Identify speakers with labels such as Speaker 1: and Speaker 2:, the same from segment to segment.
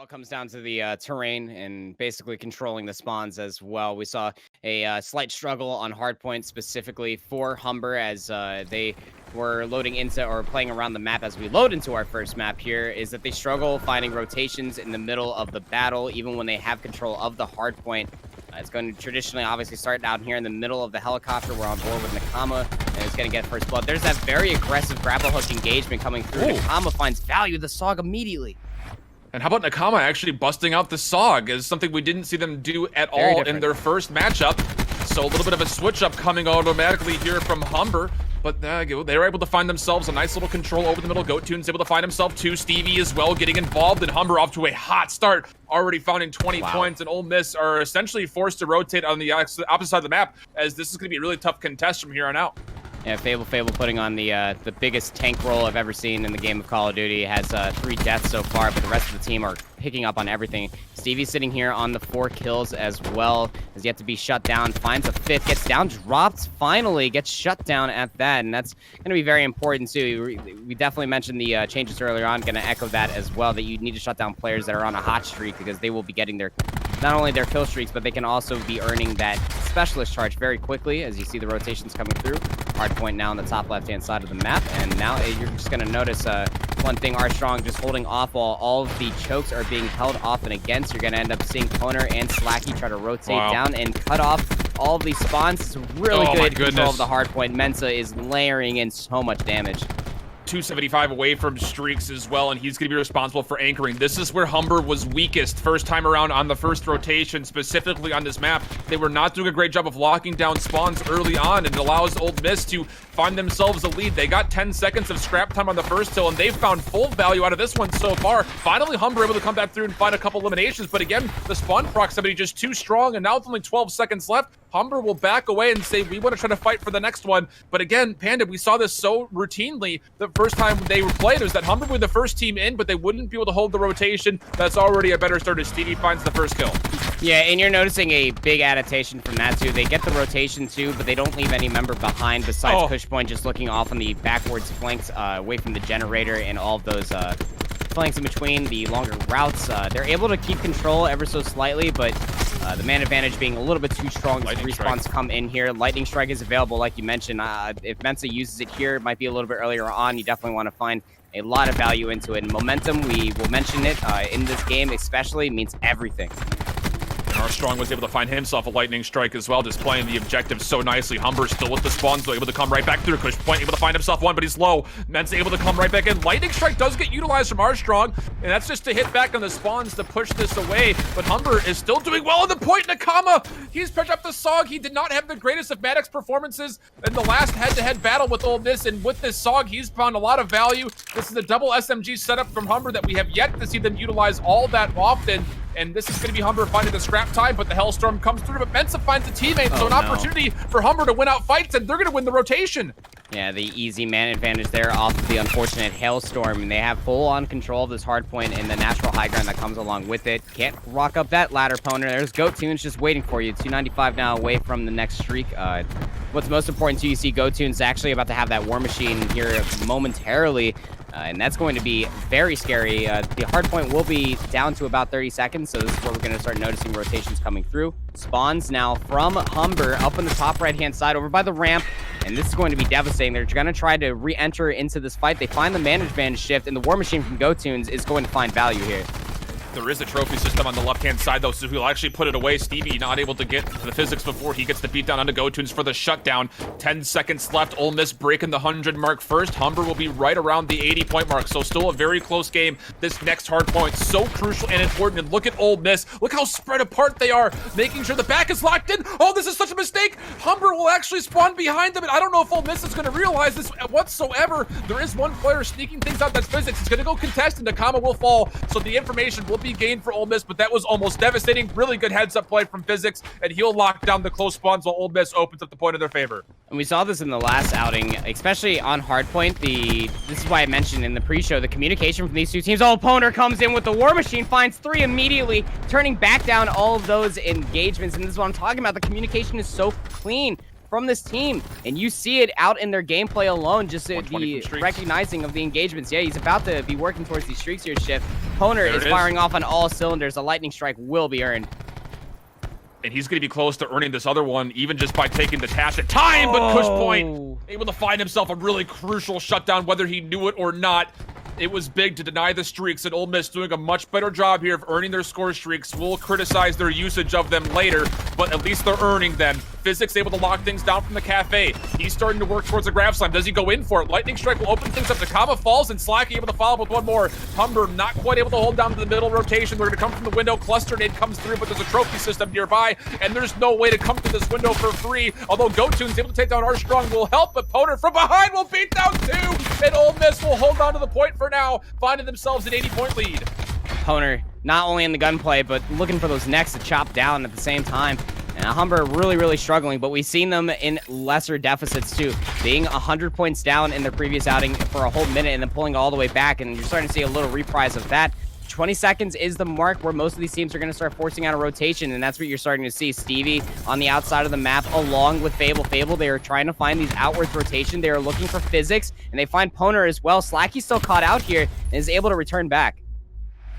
Speaker 1: all comes down to the terrain and basically controlling the spawns as well. We saw a slight struggle on Hardpoint specifically for Humber as they were loading into or playing around the map as we load into our first map here, is that they struggle finding rotations in the middle of the battle, even when they have control of the Hardpoint. It's going to traditionally obviously start down here in the middle of the helicopter. We're on board with Nakama, and it's going to get first blood. There's that very aggressive grapple hook engagement coming through.
Speaker 2: Ooh.
Speaker 1: Nakama finds value, the SOG immediately.
Speaker 2: And how about Nakama actually busting out the SOG is something we didn't see them do at
Speaker 1: Very
Speaker 2: all
Speaker 1: different.
Speaker 2: in their first matchup. So a little bit of a switch up coming automatically here from Humber. But they were able to find themselves a nice little control over the middle. GoToon's able to find himself two. Stevie as well getting involved, and Humber off to a hot start, already finding 20 points, and Ole Miss are essentially forced to rotate on the opposite side of the map, as this is going to be a really tough contest from here on out.
Speaker 1: Yeah, Fable putting on the biggest tank roll I've ever seen in the game of Call of Duty. Has 3 deaths so far, but the rest of the team are picking up on everything. Stevie sitting here on the 4 kills as well, has yet to be shut down. Finds a 5th, gets down, dropped, finally gets shut down at that, and that's going to be very important too. We definitely mentioned the changes earlier on, going to echo that as well, that you need to shut down players that are on a hot streak, because they will be getting their not only their kill streaks, but they can also be earning that specialist charge very quickly, as you see the rotations coming through. Hardpoint now on the top left-hand side of the map, and now you're just going to notice one thing, Armstrong just holding off while all of the chokes are being held off and against. You're going to end up seeing Toner and Slacky try to rotate down and cut off all of these spawns. It's really good control of the Hardpoint. Mensa is layering in so much damage.
Speaker 2: 275 away from streaks as well, and he's going to be responsible for anchoring. This is where Humber was weakest first time around on the first rotation, specifically on this map. They were not doing a great job of locking down spawns early on, and it allows Ole Miss to find themselves a lead. They got 10 seconds of scrap time on the first hill, and they've found full value out of this one so far. Finally, Humber able to come back through and find a couple eliminations, but again, the spawn proximity just too strong, and now with only 12 seconds left, Humber will back away and say, we want to try to fight for the next one. But again, Panda, we saw this so routinely the first time they were played, was that Humber were the first team in, but they wouldn't be able to hold the rotation. That's already a better start as Stevie finds the first kill.
Speaker 1: Yeah, and you're noticing a big adaptation from that too. They get the rotation too, but they don't leave any member behind besides Cushpoint just looking off on the backwards flanks away from the generator and all of those flanks in between, the longer routes. They're able to keep control ever so slightly, but the man advantage being a little bit too strong as respawns come in here. Lightning Strike is available, like you mentioned. If Mensa uses it here, it might be a little bit earlier on. You definitely want to find a lot of value into it. And momentum, we will mention it in this game especially, means everything.
Speaker 2: Armstrong was able to find himself a lightning strike as well, just playing the objective so nicely. Humber still with the spawns, though, able to come right back through. Cushpoint able to find himself one, but he's low. Mensa able to come right back in. Lightning strike does get utilized from Armstrong, and that's just to hit back on the spawns to push this away. But Humber is still doing well on the point. Nakama, he's picked up the SOG. He did not have the greatest of Maddox performances in the last head-to-head battle with Ole Miss, and with this SOG, he's found a lot of value. This is a double SMG setup from Humber that we have yet to see them utilize all that often. And this is going to be Humber finding the scrap time, but the Hellstorm comes through. But Mensa finds a teammate, so an opportunity for Humber to win out fights, and they're going to win the rotation.
Speaker 1: Yeah, the easy man advantage there off of the unfortunate Hailstorm, and they have full-on control of this Hardpoint and the natural high ground that comes along with it. Can't rock up that ladder, Poner. There's GoToons just waiting for you. 295 now away from the next streak. What's most important to you see, GoToons actually about to have that War Machine here momentarily, and that's going to be very scary. The Hardpoint will be down to about 30 seconds, so this is where we're going to start noticing rotations coming through. Spawns now from Humber up on the top right-hand side over by the ramp, and this is going to be devastating. They're going to try to re-enter into this fight. They find the man advantage shift, and the War Machine from GoToons is going to find value here.
Speaker 2: There is a trophy system on the left-hand side, though, so he'll actually put it away. Stevie not able to get to the physics before he gets the beatdown onto GoToons for the shutdown. 10 seconds left. Ole Miss breaking the 100 mark first. Humber will be right around the 80-point mark, so still a very close game. This next hard point, so crucial and important. And look at Ole Miss. Look how spread apart they are, making sure the back is locked in. Oh, this is such a mistake. Humber will actually spawn behind them, and I don't know if Ole Miss is going to realize this whatsoever. There is one player sneaking things out. That's physics. He's going to go contest, and Nakama will fall, so the information will be gained for Ole Miss, but that was almost devastating. Really good heads-up play from Physics, and he'll lock down the close spawns while Ole Miss opens up the point in their favor.
Speaker 1: And we saw this in the last outing, especially on Hardpoint. This is why I mentioned in the pre-show, the communication from these two teams. Oh, Poner comes in with the War Machine, finds 3 immediately, turning back down all of those engagements, and this is what I'm talking about. The communication is so clean from this team, and you see it out in their gameplay alone, just the recognizing of the engagements. Yeah, he's about to be working towards these streaks here, Shift. Poner is firing off on all cylinders. A lightning strike will be earned.
Speaker 2: And he's going to be close to earning this other one, even just by taking the task at time. But Cushpoint able to find himself a really crucial shutdown, whether he knew it or not. It was big to deny the streaks, and Ole Miss doing a much better job here of earning their score streaks. We'll criticize their usage of them later, but at least they're earning them. Physics able to lock things down from the cafe. He's starting to work towards the grab slam. Does he go in for it? Lightning strike will open things up. Nakama falls, and Slacky able to follow up with one more. Humber not quite able to hold down to the middle rotation. They're going to come from the window. Cluster nade comes through, but there's a trophy system nearby, and there's no way to come to this window for free. Although GoToon's able to take down Armstrong will help, but Poner from behind will beat down two, and Ole Miss will hold on to the point for now, finding themselves an 80-point lead.
Speaker 1: Poner not only in the gunplay, but looking for those necks to chop down at the same time. And Humber really struggling, but we've seen them in lesser deficits too, being 100 points down in their previous outing for a whole minute and then pulling all the way back, and you're starting to see a little reprise of that. 20 seconds is the mark where most of these teams are going to start forcing out a rotation, and that's what you're starting to see. Stevie on the outside of the map along with Fable. Fable, they are trying to find these outwards rotation. They are looking for physics, and they find Poner as well. Slacky's still caught out here and is able to return back.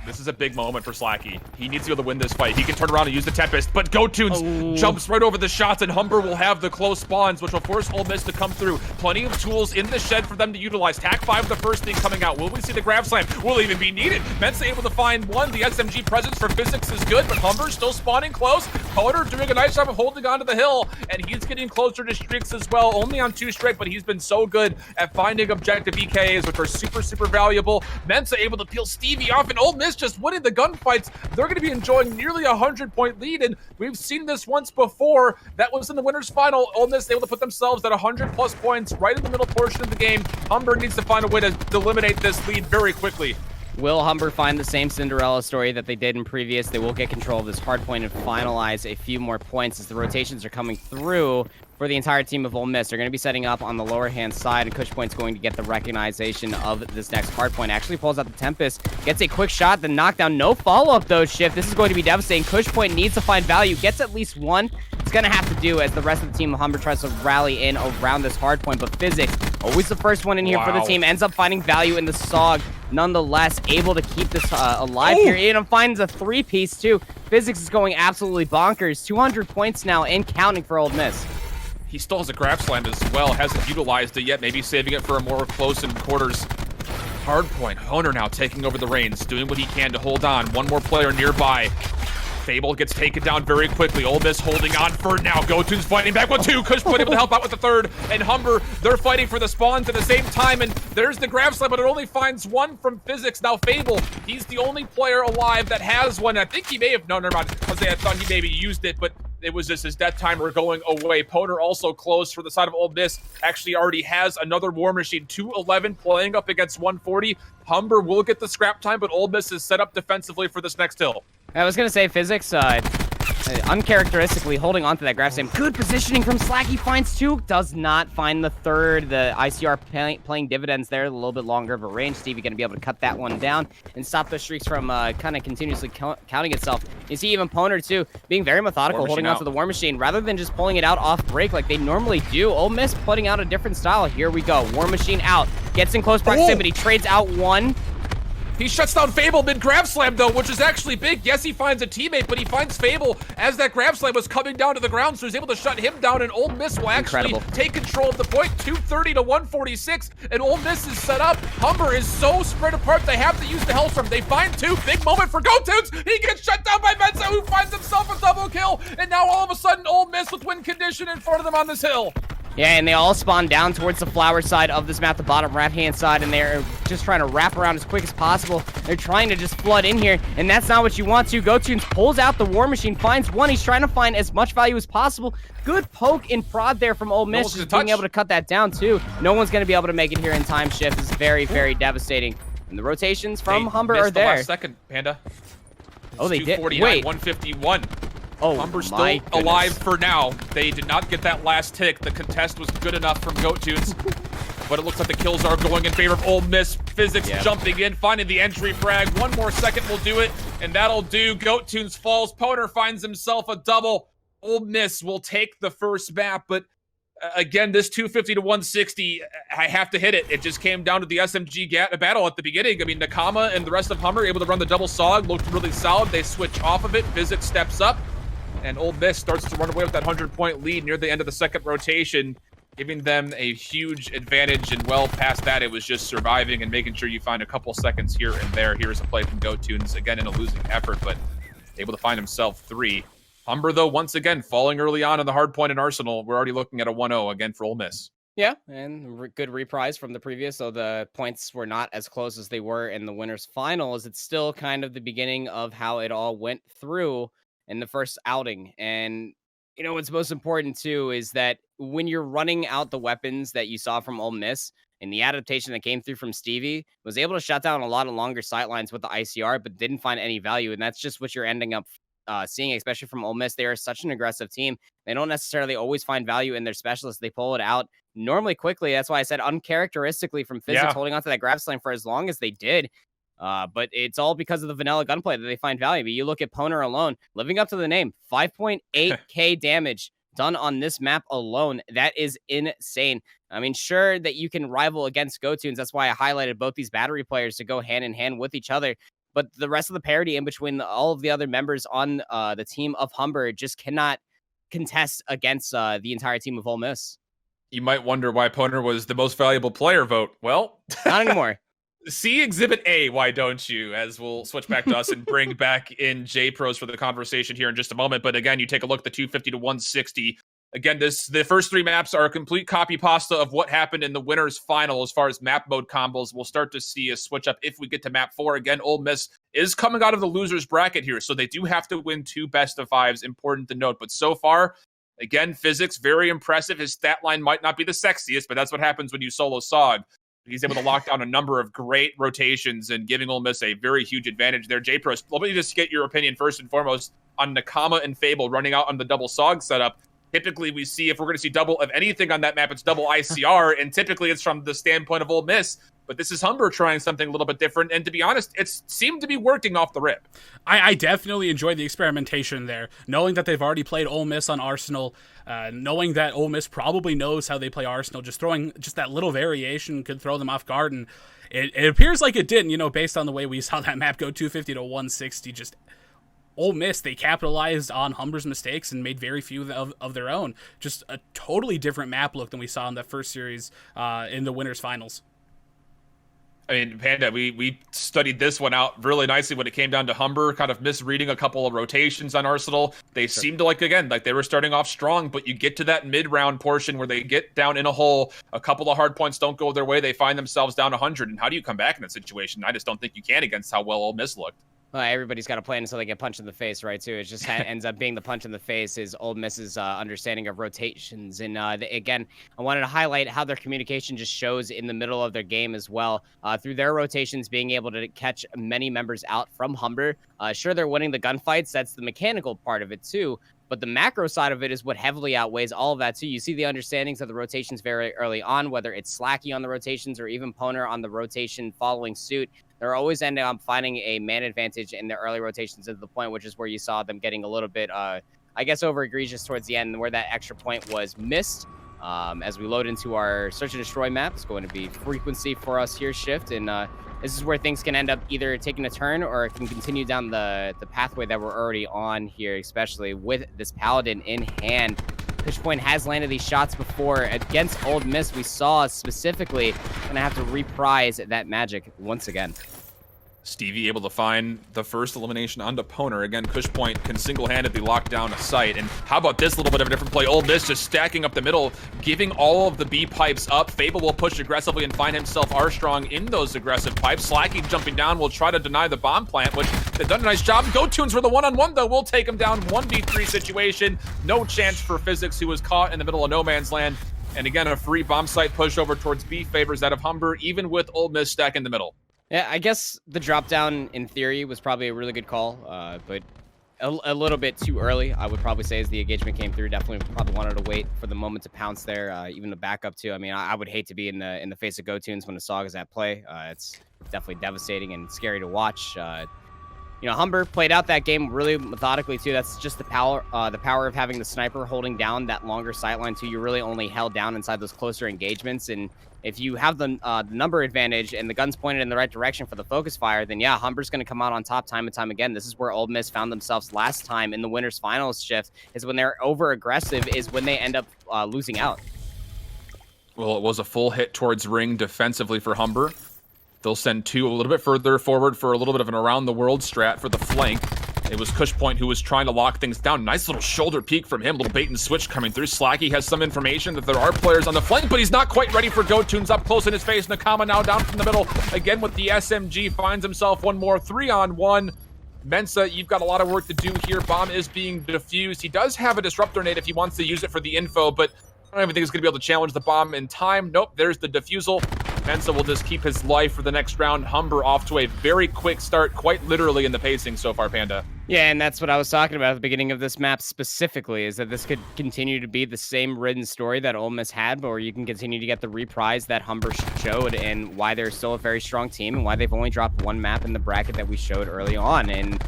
Speaker 2: This is a big moment for Slacky. He needs to be able to win this fight. He can turn around and use the Tempest, but GoToons jumps right over the shots, and Humber will have the close spawns, which will force Ole Miss to come through. Plenty of tools in the shed for them to utilize. Tac 5, the first thing coming out. Will we see the grab slam? Will it even be needed? Mensa able to find one. The SMG presence for Physics is good, but Humber's still spawning close. Poner doing a nice job of holding onto the hill, and he's getting closer to streaks as well. Only on 2 straight, but he's been so good at finding objective EKAs, which are super valuable. Mensa able to peel Stevie off, and Ole Miss just winning the gun fights. They're going to be enjoying nearly a 100-point lead, and we've seen this once before. That was in the winner's final. Ole Miss able to put themselves at 100+ points right in the middle portion of the game. Humber needs to find a way to eliminate this lead very quickly.
Speaker 1: Will Humber find the same Cinderella story that they did in previous? They will get control of this hard point and finalize a few more points as the rotations are coming through for the entire team of Ole Miss. They're going to be setting up on the lower hand side, and Cushpoint's going to get the recognition of this next hard point. Actually pulls out the Tempest, gets a quick shot, the knockdown, no follow-up though, Shift. This is going to be devastating. Cushpoint needs to find value, gets at least one. It's going to have to do as the rest of the team of Humber tries to rally in around this hard point, but Physics, always the first one in here for the team, ends up finding value in the SOG. Nonetheless, able to keep this alive here, and finds a 3-piece too. Physics is going absolutely bonkers. 200 points now and counting for Ole Miss.
Speaker 2: He still has a grab slam as well, hasn't utilized it yet, maybe saving it for a more close in quarters. Hardpoint, Poner now taking over the reins, doing what he can to hold on. One more player nearby. Fable gets taken down very quickly. Ole Miss holding on for now. GoToon's fighting back with 2. Cushpoint able to help out with the 3rd. And Humber, they're fighting for the spawns at the same time. And there's the grab slam, but it only finds 1 from Physics. Now Fable, he's the only player alive that has one. I think he may have, no, never mind. I thought he maybe used it, but it was just his death timer going away. Poner also close for the side of Ole Miss. Actually already has another War Machine. 211 playing up against 140. Humber will get the scrap time, but Ole Miss is set up defensively for this next hill.
Speaker 1: I was going to say Physics, uncharacteristically holding on to that grab slam. Good positioning from Slacky, finds 2, does not find the 3rd. The ICR playing dividends there, a little bit longer of a range. Stevie going to be able to cut that one down and stop the streaks from kind of continuously counting itself. You see even Poner too, being very methodical, holding on to the War Machine, rather than just pulling it out off break like they normally do. Ole Miss putting out a different style. Here we go. War Machine out, gets in close proximity, trades out 1.
Speaker 2: He shuts down Fable mid-grab slam, though, which is actually big. Yes, he finds a teammate, but he finds Fable as that grab slam was coming down to the ground, so he's able to shut him down, and Ole Miss will actually take control of the point, 230 to 146, and Ole Miss is set up. Humber is so spread apart, they have to use the Hellstorm. They find 2, big moment for GoToons. He gets shut down by Mensa, who finds himself a double kill, and now all of a sudden, Ole Miss with win condition in front of them on this hill.
Speaker 1: Yeah, and they all spawn down towards the flower side of this map, the bottom right-hand side, and they're just trying to wrap around as quick as possible. They're trying to just flood in here, and that's not what you want to. GoToons pulls out the War Machine, finds 1. He's trying to find as much value as possible. Good poke in prod there from Ole Miss, just being able to cut that down, too. No one's going to be able to make it here in time. Shift is very devastating. And the rotations from Humber are there.
Speaker 2: Last second, Panda.
Speaker 1: Oh, they did.
Speaker 2: Wait. 151.
Speaker 1: Oh,
Speaker 2: Humber's still alive for now. They did not get that last tick. The contest was good enough from GoToons. But it looks like the kills are going in favor of Ole Miss. Physics jumping in, finding the entry frag. 1 more second will do it, and that'll do. GoToons falls. Poner finds himself a double. Ole Miss will take the first map, but Again, this 250 to 160, I have to hit it. It just came down to the SMG battle at the beginning. I mean, Nakama and the rest of Humber able to run the double SOG, looked really solid. They switch off of it. Physics steps up, and Ole Miss starts to run away with that 100-point lead near the end of the second rotation, giving them a huge advantage. And well past that, it was just surviving and making sure you find a couple seconds here and there. Here's a play from GoTunes, again in a losing effort, but able to find himself 3. Humber, though, once again, falling early on in the hardpoint in Arsenal. We're already looking at a 1-0 again for Ole Miss.
Speaker 1: Yeah, and good reprise from the previous, so the points were not as close as they were in the winners' finals. It's still kind of the beginning of how it all went through in the first outing. And, you know, what's most important, too, is that when you're running out the weapons that you saw from Ole Miss, and the adaptation that came through from Stevie was able to shut down a lot of longer sightlines with the ICR, but didn't find any value. And that's just what you're ending up seeing, especially from Ole Miss. They are such an aggressive team. They don't necessarily always find value in their specialists. They pull it out normally quickly. That's why I said uncharacteristically from Physics holding onto that grab slam for as long as they did. But it's all because of the vanilla gunplay that they find value. But you look at Poner alone, living up to the name, 5.8k damage done on this map alone. That is insane. I mean, sure that you can rival against GoTunes. That's why I highlighted both these battery players to go hand in hand with each other. But the rest of the parity in between all of the other members on the team of Humber just cannot contest against the entire team of Ole Miss.
Speaker 2: You might wonder why Poner was the most valuable player vote. Well,
Speaker 1: not anymore.
Speaker 2: See Exhibit A, why don't you? As we'll switch back to us and bring back in J-Pros for the conversation here in just a moment. But again, you take a look at the 250 to 160. Again, the first 3 maps are a complete copy pasta of what happened in the winners final as far as map mode combos. We'll start to see a switch up if we get to map 4. Again, Ole Miss is coming out of the losers bracket here, so they do have to win 2 best of 5s, important to note. But so far, again, Physics, very impressive. His stat line might not be the sexiest, but that's what happens when you solo SOG. He's able to lock down a number of great rotations and giving Ole Miss a very huge advantage there. J-Pros, let me just get your opinion first and foremost on Nakama and Fable running out on the double SOG setup. Typically, we see if we're going to see double of anything on that map, it's double ICR, and typically it's from the standpoint of Ole Miss. But this is Humber trying something a little bit different, and to be honest, it seemed to be working off the rip.
Speaker 3: I definitely enjoyed the experimentation there, knowing that they've already played Ole Miss on Arsenal, knowing that Ole Miss probably knows how they play Arsenal, just throwing just that little variation could throw them off guard, and it appears like it didn't, you know, based on the way we saw that map go 250 to 160, just Ole Miss, they capitalized on Humber's mistakes and made very few of their own. Just a totally different map look than we saw in that first series in the winners finals.
Speaker 2: I mean, Panda, we studied this one out really nicely when it came down to Humber, kind of misreading a couple of rotations on Arsenal. They seemed to like they were starting off strong, but you get to that mid-round portion where they get down in a hole, a couple of hard points don't go their way, they find themselves down 100. And how do you come back in that situation? I just don't think you can against how well Ole Miss looked.
Speaker 1: Well, everybody's got a plan until they get punched in the face, right, too. It just ends up being the punch in the face is Ole Miss's understanding of rotations. And again, I wanted to highlight how their communication just shows in the middle of their game as well. Through their rotations, being able to catch many members out from Humber. Sure, they're winning the gunfights. That's the mechanical part of it, too. But the macro side of it is what heavily outweighs all of that, too. You see the understandings of the rotations very early on, whether it's Slacky on the rotations or even Poner on the rotation following suit. They're always ending up finding a man advantage in their early rotations to the point, which is where you saw them getting a little bit, I guess, over egregious towards the end, where that extra point was missed. As we load into our search and destroy map, it's going to be frequency for us here, Shift, and this is where things can end up either taking a turn or it can continue down the pathway that we're already on here, especially with this Paladin in hand. Fishpoint has landed these shots before against Ole Miss. We saw specifically going to have to reprise that magic once again.
Speaker 2: Stevie able to find the first elimination onto Poner. Again, Cushpoint can single-handedly lock down a site. And how about this little bit of a different play? Ole Miss just stacking up the middle, giving all of the B pipes up. Fable will push aggressively and find himself R-strong in those aggressive pipes. Slacky jumping down will try to deny the bomb plant, which they've done a nice job. GoTunes for the one-on-one, though, will take him down. 1v3 situation. No chance for Physics, who was caught in the middle of no man's land. And again, a free bomb site push over towards B favors that of Humber, even with Ole Miss stack in the middle.
Speaker 1: Yeah, I guess the drop down in theory was probably a really good call, but a little bit too early, I would probably say, as the engagement came through. Definitely probably wanted to wait for the moment to pounce there, even the backup too. I mean, I would hate to be in the face of GoTunes when the SOG is at play. It's definitely devastating and scary to watch. you know, Humber played out that game really methodically too. That's just the power of having the sniper holding down that longer sightline too. You're really only held down inside those closer engagements, and if you have the number advantage and the gun's pointed in the right direction for the focus fire, then yeah, Humber's going to come out on top time and time again. This is where Ole Miss found themselves last time in the winners finals shift, is when they're over aggressive is when they end up losing out.
Speaker 2: Well, it was a full hit towards ring defensively for Humber. They'll send 2 a little bit further forward for a little bit of an around-the-world strat for the flank. It was Cushpoint who was trying to lock things down. Nice little shoulder peek from him. Little bait and switch coming through. Slacky has some information that there are players on the flank, but he's not quite ready for GoTunes up close in his face. Nakama now down from the middle. Again with the SMG. Finds himself one more 3-on-1. Mensa, you've got a lot of work to do here. Bomb is being defused. He does have a disruptor nade if he wants to use it for the info, but I don't even think he's going to be able to challenge the bomb in time. Nope, there's the defusal. Mensa will just keep his life for the next round. Humber off to a very quick start, quite literally in the pacing so far, Panda.
Speaker 1: Yeah, and that's what I was talking about at the beginning of this map specifically, is that this could continue to be the same written story that Ole Miss had, or you can continue to get the reprise that Humber showed and why they're still a very strong team and why they've only dropped 1 map in the bracket that we showed early on. And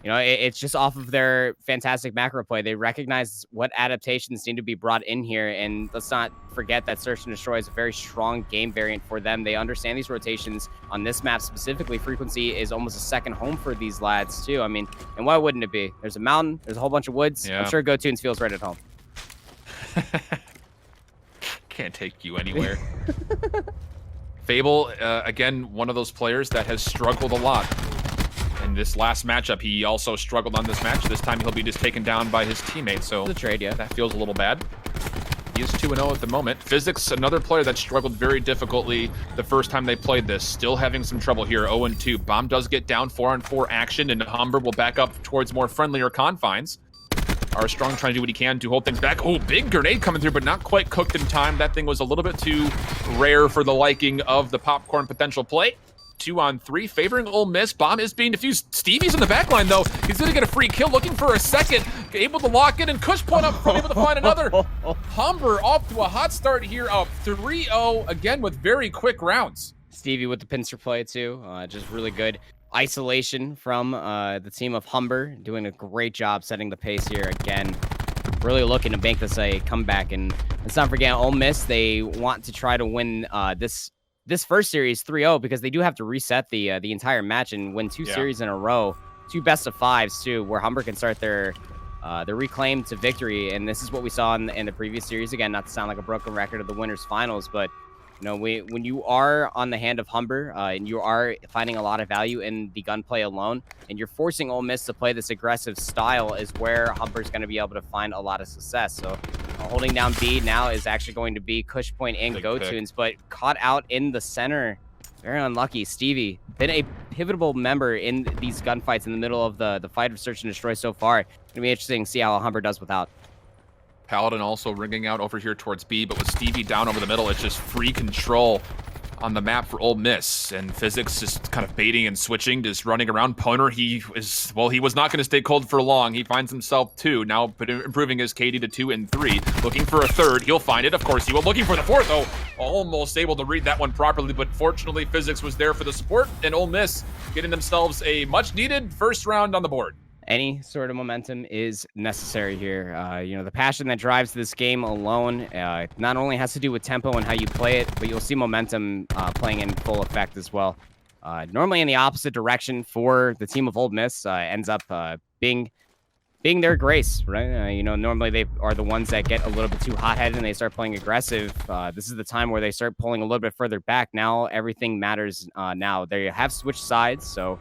Speaker 1: you know, it's just off of their fantastic macro play. They recognize what adaptations need to be brought in here. And let's not forget that Search and Destroy is a very strong game variant for them. They understand these rotations on this map specifically. Frequency is almost a second home for these lads, too. I mean, and why wouldn't it be? There's a mountain. There's a whole bunch of woods. Yeah. I'm sure GoTunes feels right at home.
Speaker 2: Can't take you anywhere. Fable, again, one of those players that has struggled a lot. In this last matchup, he also struggled on this match. This time he'll be just taken down by his teammate, so
Speaker 1: the trade, yeah.
Speaker 2: That feels a little bad. He is 2-0 at the moment. Physics, another player that struggled very difficultly the first time they played this. Still having some trouble here, 0-2. Bomb does get down 4-on-4 action, and Humber will back up towards more friendlier confines. Armstrong trying to do what he can to hold things back. Oh, big grenade coming through, but not quite cooked in time. That thing was a little bit too rare for the liking of the popcorn potential play. 2-on-3, favoring Ole Miss. Bomb is being defused. Stevie's in the back line, though. He's going to get a free kill, looking for a second. Able to lock in, and Cushpoint up front, able to find another. Humber off to a hot start here, up 3-0, again with very quick rounds.
Speaker 1: Stevie with the pincer play, too. Just really good isolation from the team of Humber. Doing a great job setting the pace here again. Really looking to make this a comeback. And let's not forget, Ole Miss, they want to try to win this first series 3-0 because they do have to reset the entire match and win 2 series in a row, 2 best-of-5s too, where Humber can start their reclaim to victory. And this is what we saw in the previous series. Again, not to sound like a broken record of the winners finals, but you know, when you are on the hand of Humber and you are finding a lot of value in the gunplay alone, and you're forcing Ole Miss to play this aggressive style, is where Humber's going to be able to find a lot of success. So holding down B now is actually going to be Cushpoint and GoTunes, but caught out in the center. Very unlucky. Stevie, been a pivotal member in these gunfights in the middle of the fight of Search and Destroy so far. It's going to be interesting to see how Humber does without.
Speaker 2: Paladin also ringing out over here towards B, but with Stevie down over the middle, it's just free control on the map for Ole Miss. And Physics just kind of baiting and switching, just running around. Poner, he was not going to stay cold for long. He finds himself 2, now improving his KD to 2 and 3. Looking for a 3rd. He'll find it, of course he will. Looking for the 4th, though. Almost able to read that one properly, but fortunately Physics was there for the support, and Ole Miss getting themselves a much-needed first round on the board.
Speaker 1: Any sort of momentum is necessary here. You know, the passion that drives this game alone not only has to do with tempo and how you play it, but you'll see momentum playing in full effect as well. Normally in the opposite direction for the team of Ole Miss ends up being their grace, right? You know, normally they are the ones that get a little bit too hot-headed and they start playing aggressive. This is the time where they start pulling a little bit further back. Now everything matters now. They have switched sides, so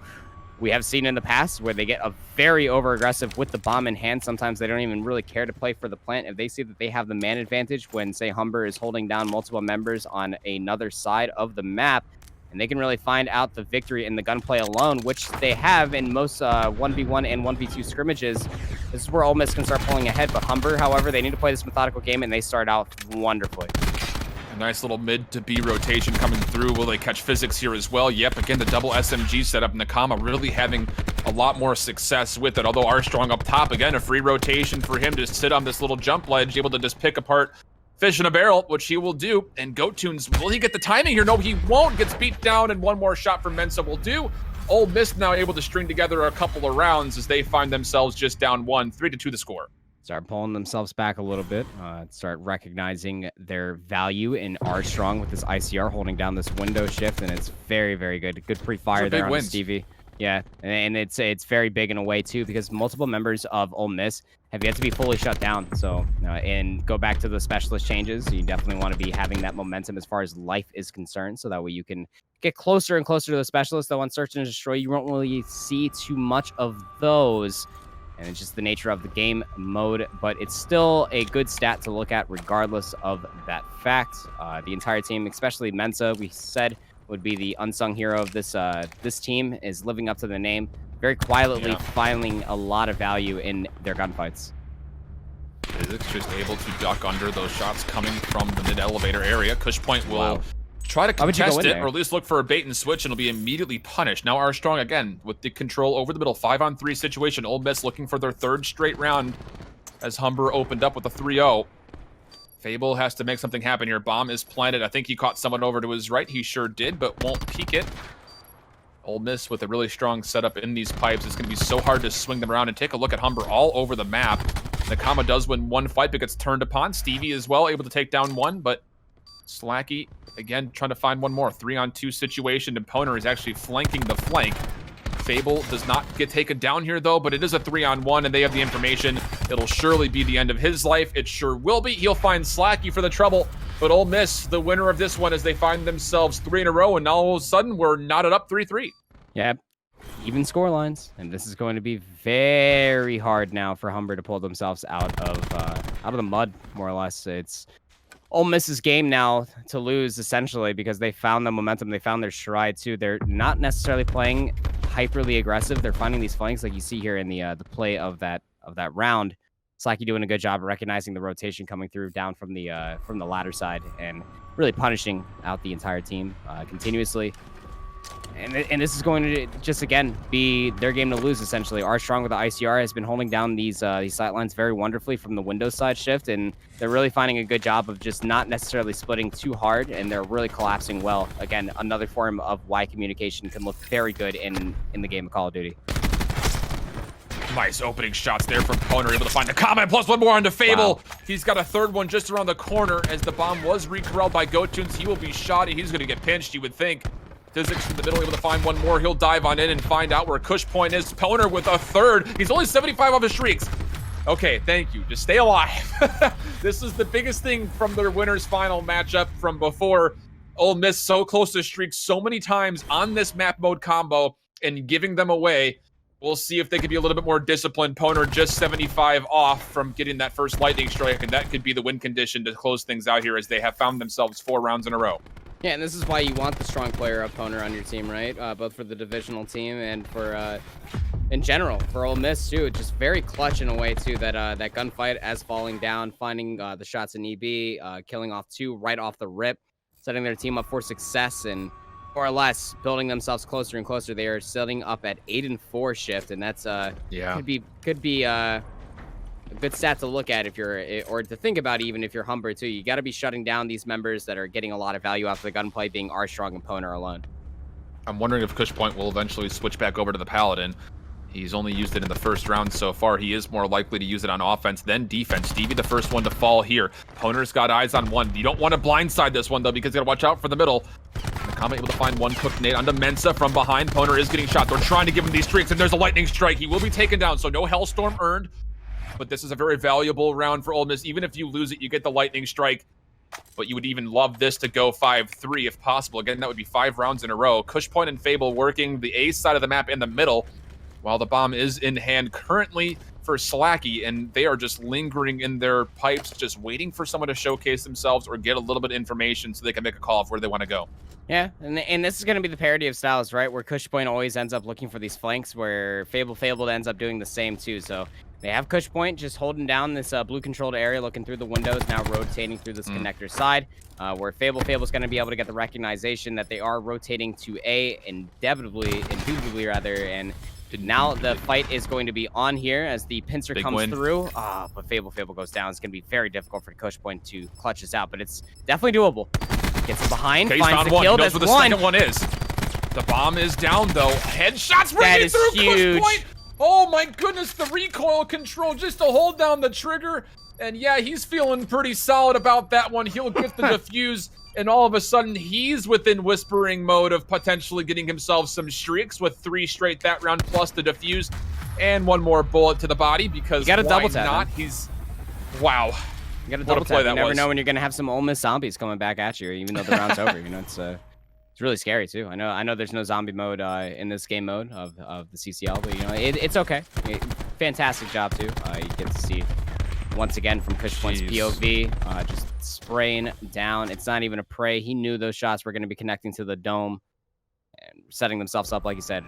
Speaker 1: we have seen in the past where they get a very over-aggressive with the bomb in hand. Sometimes they don't even really care to play for the plant. If they see that they have the man advantage when, say, Humber is holding down multiple members on another side of the map, and they can really find out the victory in the gunplay alone, which they have in most 1v1 and 1v2 scrimmages. This is where Ole Miss can start pulling ahead. But Humber, however, they need to play this methodical game, and they start out wonderfully.
Speaker 2: Nice little mid to B rotation coming through. Will they catch Physics here as well? Yep, again, the double SMG setup. Nakama really having a lot more success with it. Although Armstrong up top, again, a free rotation for him to sit on this little jump ledge, able to just pick apart fish in a barrel, which he will do. And GoTunes, will he get the timing here? No, he won't. Gets beat down, and one more shot from Mensa will do. Ole Miss now able to string together a couple of rounds as they find themselves just down 1, 3-2 the score.
Speaker 1: Start pulling themselves back a little bit, start recognizing their value in R-Strong with this ICR holding down this window shift, and it's very, very good. Good pre-fire there on Stevie. Yeah, and it's very big in a way, too, because multiple members of Ole Miss have yet to be fully shut down. So, and go back to the specialist changes. You definitely want to be having that momentum as far as life is concerned, so that way you can get closer and closer to the specialist. Though on Search and Destroy, you won't really see too much of those. And it's just the nature of the game mode, but it's still a good stat to look at regardless of that fact. The entire team, especially Mensa, we said would be the unsung hero of this team, is living up to the name, very quietly finding a lot of value in their gunfights.
Speaker 2: Physics just able to duck under those shots coming from the mid-elevator area. Cushpoint will try to contest it, or at least look for a bait and switch, and it'll be immediately punished. Now R-Strong, again, with the control over the middle, 5-on-3 situation. Ole Miss looking for their third straight round as Humber opened up with a 3-0. Fable has to make something happen here. Bomb is planted. I think he caught someone over to his right. He sure did, but won't peek it. Ole Miss with a really strong setup in these pipes. It's going to be so hard to swing them around, and take a look at Humber all over the map. Nakama does win one fight, but gets turned upon. Stevie as well, able to take down one, but Slacky, again, trying to find one more. 3-on-2 situation. Poner is actually flanking the flank. Fable does not get taken down here, though, but it is a 3-on-1, and they have the information. It'll surely be the end of his life. It sure will be. He'll find Slacky for the trouble, but Ole Miss, the winner of this one, as they find themselves 3 in a row, and now all of a sudden, we're knotted up 3-3.
Speaker 1: Yeah, even score lines, and this is going to be very hard now for Humber to pull themselves out of the mud, more or less. It's Ole Miss's game now to lose, essentially, because they found the momentum, they found their stride too. They're not necessarily playing hyperly aggressive. They're finding these flanks, like you see here in the play of that round. Slacky doing a good job of recognizing the rotation coming through down from the ladder side, and really punishing out the entire team continuously. And this is going to just, again, be their game to lose, essentially. R-Strong with the ICR has been holding down these sight lines very wonderfully from the window side shift, and they're really finding a good job of just not necessarily splitting too hard, and they're really collapsing well. Again, another form of why communication can look very good in the game of Call of Duty.
Speaker 2: Nice opening shots there from Poner, able to find the comment, plus one more onto Fable. Wow. He's got a third one just around the corner as the bomb was re-corralled by GoTunes. He will be shot, and he's going to get pinched, you would think. Physics in the middle, able to find one more. He'll dive on in and find out where Cushpoint is. Poner with a third. He's only 75 off his streaks. Okay, thank you. Just stay alive. This is the biggest thing from their winners final matchup from before. Ole Miss so close to streaks so many times on this map mode combo and giving them away. We'll see if they can be a little bit more disciplined. Poner just 75 off from getting that first lightning strike, and that could be the win condition to close things out here as they have found themselves 4 rounds in a row.
Speaker 1: Yeah, and this is why you want the strong player opponent on your team, right? Both for the divisional team and for, in general, for Ole Miss, too. Just very clutch in a way, too, that that gunfight as falling down, finding the shots in EB, killing off 2 right off the rip, setting their team up for success, and more or less building themselves closer and closer. They are setting up at 8-4 shift, and that's could be a good stat to look at if you're, or to think about even if you're Humber too. You got to be shutting down these members that are getting a lot of value off the gunplay, being R-Strong and Poner alone.
Speaker 2: I'm wondering if Cushpoint will eventually switch back over to the Paladin. He's only used it in the first round so far. He is more likely to use it on offense than defense. Stevie, the first one to fall here. Poner's got eyes on one. You don't want to blindside this one, though, because you got to watch out for the middle. Nakama able to find one cooked nade onto Mensa from behind. Poner is getting shot. They're trying to give him these streaks, and there's a lightning strike. He will be taken down, so no Hellstorm earned. But this is a very valuable round for Ole Miss. Even if you lose it, you get the lightning strike. But you would even love this to go 5-3 if possible. Again, that would be 5 rounds in a row. Cushpoint and Fable working the A side of the map in the middle, while the bomb is in hand currently for Slacky, and they are just lingering in their pipes, just waiting for someone to showcase themselves or get a little bit of information so they can make a call of where they want to go.
Speaker 1: Yeah, and this is going to be the parity of styles, right? Where Cushpoint always ends up looking for these flanks, where Fable ends up doing the same too. So they have Cushpoint just holding down this blue-controlled area, looking through the windows, now rotating through this connector side, where Fable's going to be able to get the recognition that they are rotating to A, indubitably rather, and now the fight is going to be on here as the pincer comes through. But Fable goes down. It's going to be very difficult for Cushpoint to clutch this out, but it's definitely doable. Gets him behind,
Speaker 2: okay,
Speaker 1: finds the kill.
Speaker 2: He knows where the second one is. The bomb is down, though. Headshots
Speaker 1: That
Speaker 2: ringing
Speaker 1: is
Speaker 2: through
Speaker 1: huge.
Speaker 2: Push Point. Oh my goodness, the recoil control just to hold down the trigger. And yeah, he's feeling pretty solid about that one. He'll get the defuse, and all of a sudden, he's within whispering mode of potentially getting himself some streaks with 3 straight that round plus the defuse and 1 more bullet to the body because
Speaker 1: You got a
Speaker 2: why
Speaker 1: double tap,
Speaker 2: not?
Speaker 1: man.
Speaker 2: He's wow.
Speaker 1: You got to
Speaker 2: What a
Speaker 1: double
Speaker 2: play
Speaker 1: tap.
Speaker 2: that
Speaker 1: You never
Speaker 2: was.
Speaker 1: know when you're gonna have some Ole Miss zombies coming back at you, even though the round's over. You know, it's really scary too. I know there's no zombie mode in this game mode of the CCL, but you know it's okay. Fantastic job too. You get to see once again from Kush Point's POV, just spraying down. It's not even a prey. He knew those shots were going to be connecting to the dome and setting themselves up, like you said.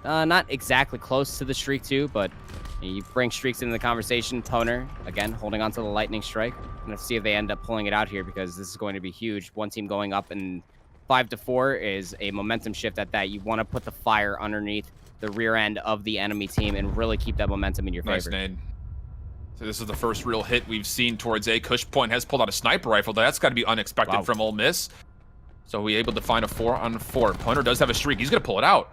Speaker 1: Not exactly close to the streak too, but you bring streaks into the conversation. Poner, again, holding on to the lightning strike. Let's see if they end up pulling it out here because this is going to be huge. One team going up and 5-4 is a momentum shift at that. You want to put the fire underneath the rear end of the enemy team and really keep that momentum in your favor.
Speaker 2: Nice nade. So this is the first real hit we've seen towards A. Kush Point has pulled out a sniper rifle. That's got to be unexpected from Ole Miss. So we able to find a 4-on-4. Poner does have a streak. He's going to pull it out.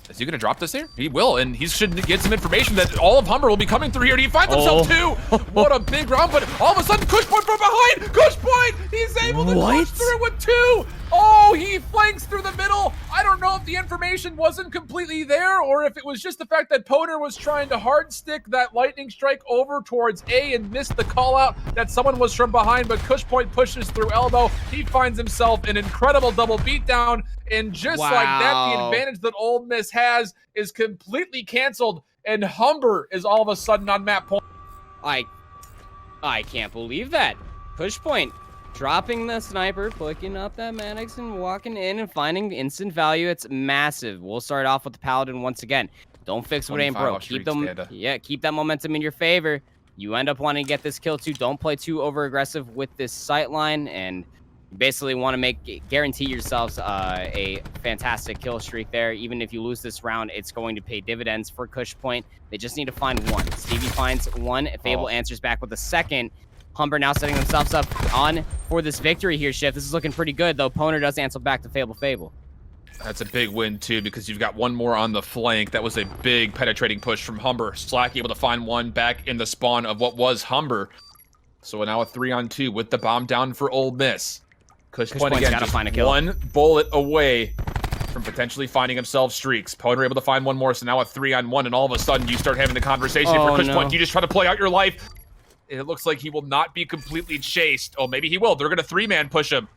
Speaker 2: Is he going to drop this here? He will, and he should get some information that all of Humber will be coming through here, and he finds himself 2. What a big round, but all of a sudden, Kush Point from behind! Kush Point! He's able to push through with 2! Oh, he flanks through the middle! I don't know if the information wasn't completely there, or if it was just the fact that Poner was trying to hard stick that lightning strike over towards A and missed the call out that someone was from behind, but Kush Point pushes through elbow. He finds himself an incredible double beatdown, and just like that, the advantage that Ole Miss has is completely canceled, and Humber is all of a sudden on map point.
Speaker 1: I can't believe that. Kush Point dropping the sniper, picking up that Maddox and walking in and finding instant value. It's massive. We'll start off with the Paladin once again. Don't fix what ain't broke. Keep that momentum in your favor. You end up wanting to get this kill too. Don't play too over aggressive with this sight line, and you basically want to guarantee yourselves a fantastic kill streak there. Even if you lose this round, it's going to pay dividends for Kush Point. They just need to find 1. Stevie finds 1. Fable answers back with a 2nd. Humber now setting themselves up on for this victory here, Shift. This is looking pretty good, though. Poner does answer back to Fable.
Speaker 2: That's a big win, too, because you've got 1 more on the flank. That was a big penetrating push from Humber. Slack able to find 1 back in the spawn of what was Humber. So now a 3-on-2 with the bomb down for Ole Miss. Kush Point again, just find a kill. 1 bullet away from potentially finding himself streaks. Poner able to find 1 more, so now a 3-on-1, and all of a sudden you start having the conversation for Kush Point. You just try to play out your life. It looks like he will not be completely chased. Oh, maybe he will. They're going to 3-man push him.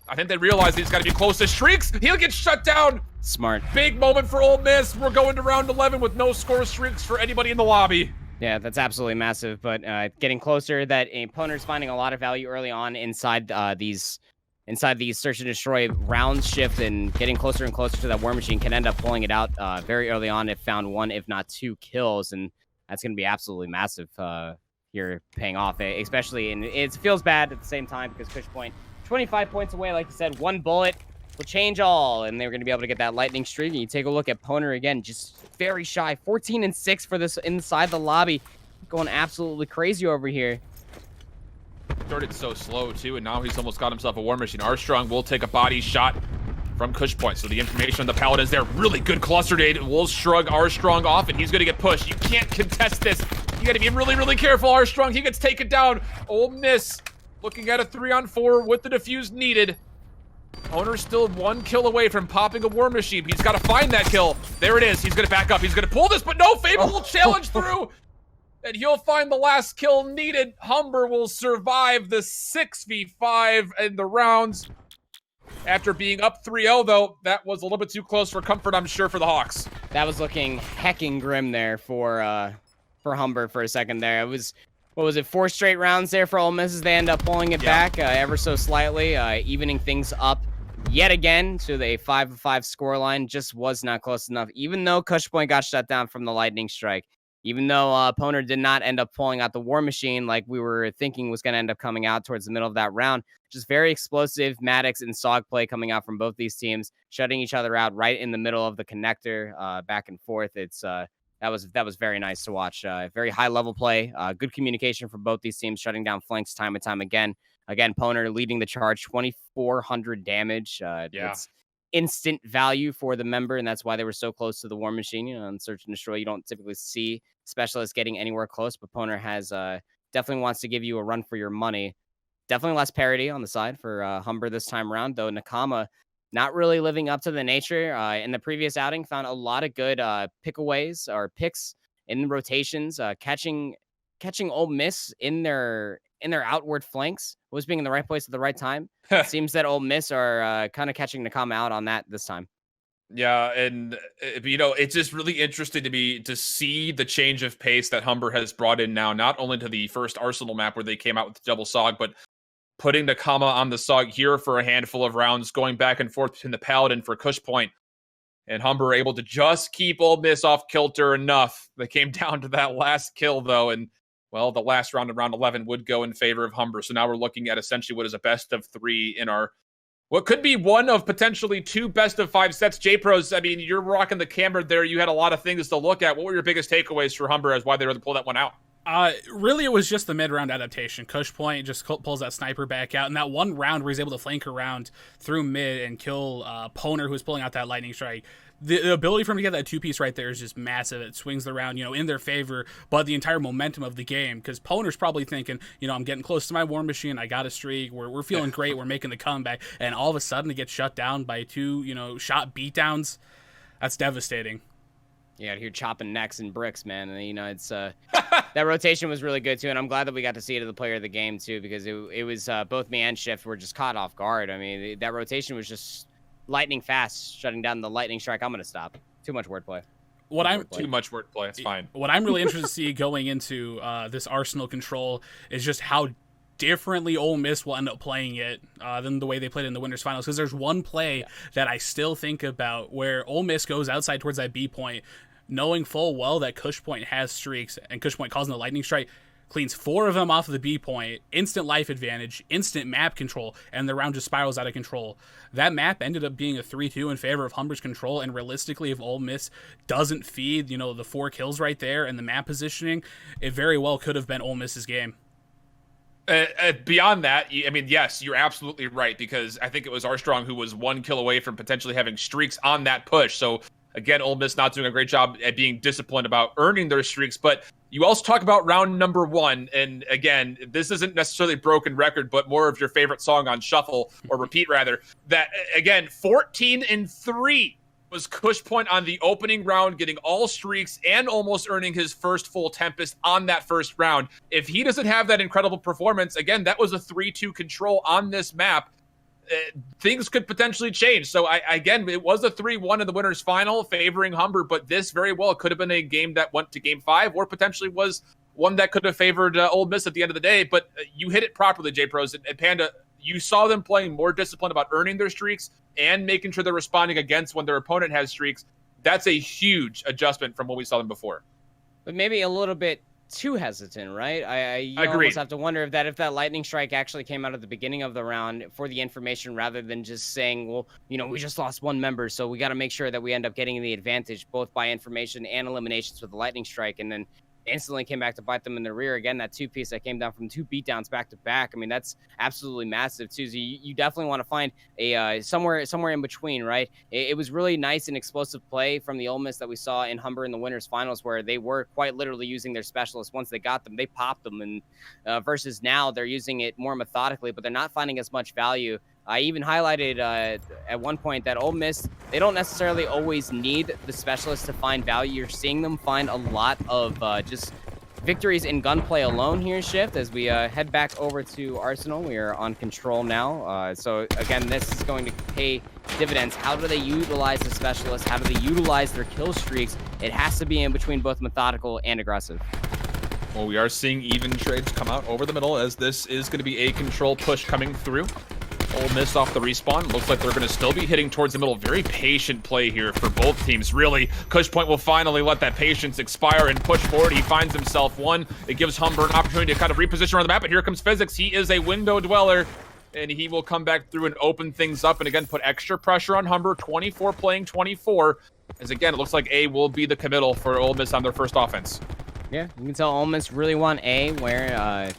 Speaker 2: I think they realize he's got to be close to streaks. He'll get shut down.
Speaker 1: Smart.
Speaker 2: Big moment for Ole Miss. We're going to round 11 with no score streaks for anybody in the lobby.
Speaker 1: Yeah, that's absolutely massive. But getting closer, that Poner's finding a lot of value early on inside these search and destroy rounds shift, and getting closer and closer to that war machine can end up pulling it out very early on if found 1, if not 2 kills. And that's going to be absolutely massive here paying off, especially, and it feels bad at the same time because Kush Point 25 points away, like you said. 1 bullet will change all, and they're going to be able to get that lightning streak. And you take a look at Poner again, just very shy. 14-6 for this inside the lobby. Going absolutely crazy over here.
Speaker 2: Started so slow, too, and now he's almost got himself a war machine. Armstrong will take a body shot from Kush Point. So the information on the Paladins there, really good cluster nade. Will shrug Armstrong off, and he's going to get pushed. You can't contest this. You got to be really, really careful, Armstrong. He gets taken down. Ole Miss looking at a 3-on-4 with the defuse needed. Poner's still 1 kill away from popping a war machine. He's got to find that kill. There it is. He's going to back up. He's going to pull this, but no, Fable will challenge through. And he'll find the last kill needed. Humber will survive the 6v5 in the rounds. After being up 3-0, though, that was a little bit too close for comfort, I'm sure, for the Hawks.
Speaker 1: That was looking hecking grim there for Humber for a second there. It was, what was it, 4 straight rounds there for Ole Miss as they end up pulling it back ever so slightly, evening things up yet again to the 5-5 scoreline. Just was not close enough, even though Kush Point got shut down from the lightning strike. Even though Poner did not end up pulling out the war machine like we were thinking was going to end up coming out towards the middle of that round. Just very explosive Maddox and Sog play coming out from both these teams, shutting each other out right in the middle of the connector, back and forth. It's that was very nice to watch. Very high level play, good communication from both these teams, shutting down flanks time and time again. Again, Poner leading the charge, 2,400 damage. It's instant value for the member, and that's why they were so close to the War Machine. You know, on Search and Destroy, you don't typically see specialists getting anywhere close, but Poner has definitely wants to give you a run for your money. Definitely less parity on the side for Humber this time around, though Nakama not really living up to the nature. In the previous outing, found a lot of good pickaways or picks in rotations, catching Ole Miss in their outward flanks, was being in the right place at the right time. It seems that Ole Miss are kind of catching Nakama out on that this time.
Speaker 2: Yeah, and it's just really interesting to see the change of pace that Humber has brought in now, not only to the first Arsenal map where they came out with the double SOG, but putting Nakama on the SOG here for a handful of rounds, going back and forth between the Paladin for Cush Point, and Humber able to just keep Ole Miss off kilter enough. They came down to that last kill, though, and, well, the last round of round 11 would go in favor of Humber. So now we're looking at essentially what is a best of 3 in our what could be one of potentially 2 best of 5 sets. J-Pros, I mean, you're rocking the camera there. You had a lot of things to look at. What were your biggest takeaways for Humber as why they were able to pull that one out?
Speaker 3: Really, it was just the mid-round adaptation. Cush Point just pulls that sniper back out, and that one round where he's able to flank around through mid and kill Poner, who's pulling out that lightning strike. The ability for him to get that 2-piece right there is just massive. It swings the round, in their favor, but the entire momentum of the game, because Poner's probably thinking, I'm getting close to my War Machine, I got a streak, we're feeling great, we're making the comeback, and all of a sudden to get shut down by 2, shot beatdowns, that's devastating.
Speaker 1: Yeah, you're chopping necks and bricks, man. And, it's that rotation was really good, too. And I'm glad that we got to see it as the player of the game, too, because it was both me and Shift were just caught off guard. I mean, that rotation was just lightning fast, shutting down the lightning strike. I'm going to stop. Too much wordplay.
Speaker 2: Too much wordplay. It's fine.
Speaker 3: What I'm really interested to see going into this Arsenal control is just how differently Ole Miss will end up playing it than the way they played in the Winners Finals. Because there's one play that I still think about where Ole Miss goes outside towards that B point, knowing full well that Cush Point has streaks, and Cush Point calls in the lightning strike, cleans 4 of them off of the B point, instant life advantage, instant map control, and the round just spirals out of control. That map ended up being a 3-2 in favor of Humber's control, and realistically, if Ole Miss doesn't feed, the 4 kills right there and the map positioning, it very well could have been Ole Miss's game.
Speaker 2: Beyond that, I mean, yes, you're absolutely right, because I think it was Armstrong who was 1 kill away from potentially having streaks on that push. So, again, Ole Miss not doing a great job at being disciplined about earning their streaks. But you also talk about round number 1. And, again, this isn't necessarily broken record, but more of your favorite song on shuffle, or repeat, rather. That, again, 14-3 was Cush Point on the opening round, getting all streaks and almost earning his first full Tempest on that first round. If he doesn't have that incredible performance, again, that was a 3-2 control on this map. Things could potentially change. So, again, it was a 3-1 in the winners final favoring Humber, but this very well could have been a game that went to game 5, or potentially was one that could have favored Ole Miss at the end of the day. But you hit it properly, J-Pros. And Panda, you saw them playing more disciplined about earning their streaks and making sure they're responding against when their opponent has streaks. That's a huge adjustment from what we saw them before.
Speaker 1: But maybe a little bit too hesitant, right? You
Speaker 2: Agreed.
Speaker 1: Almost have to wonder if that lightning strike actually came out at the beginning of the round for the information, rather than just saying, well, we just lost 1 member, so we got to make sure that we end up getting the advantage both by information and eliminations with the lightning strike, and then instantly came back to bite them in the rear. Again, that 2-piece that came down from 2 beatdowns back to back. I mean, that's absolutely massive too. So you definitely want to find a somewhere in between, right? It was really nice and explosive play from the Ole Miss that we saw in Humber in the winners finals, where they were quite literally using their specialists. Once they got them, they popped them, and versus now they're using it more methodically, but they're not finding as much value. I even highlighted at one point that Ole Miss, they don't necessarily always need the specialists to find value. You're seeing them find a lot of just victories in gunplay alone here, Shift, as we head back over to Arsenal. We are on control now. So, again, this is going to pay dividends. How do they utilize the specialists? How do they utilize their kill streaks? It has to be in between both methodical and aggressive.
Speaker 2: Well, we are seeing even trades come out over the middle, as this is going to be a control push coming through. Ole Miss off the respawn. Looks like they're going to still be hitting towards the middle. Very patient play here for both teams, really. Cush Point will finally let that patience expire and push forward. He finds himself 1. It gives Humber an opportunity to kind of reposition around the map, but here comes Physics. He is a window dweller, and he will come back through and open things up, and again, put extra pressure on Humber. 24 playing 24, as again, it looks like A will be the committal for Ole Miss on their first offense.
Speaker 1: Yeah, you can tell Ole Miss really want A, where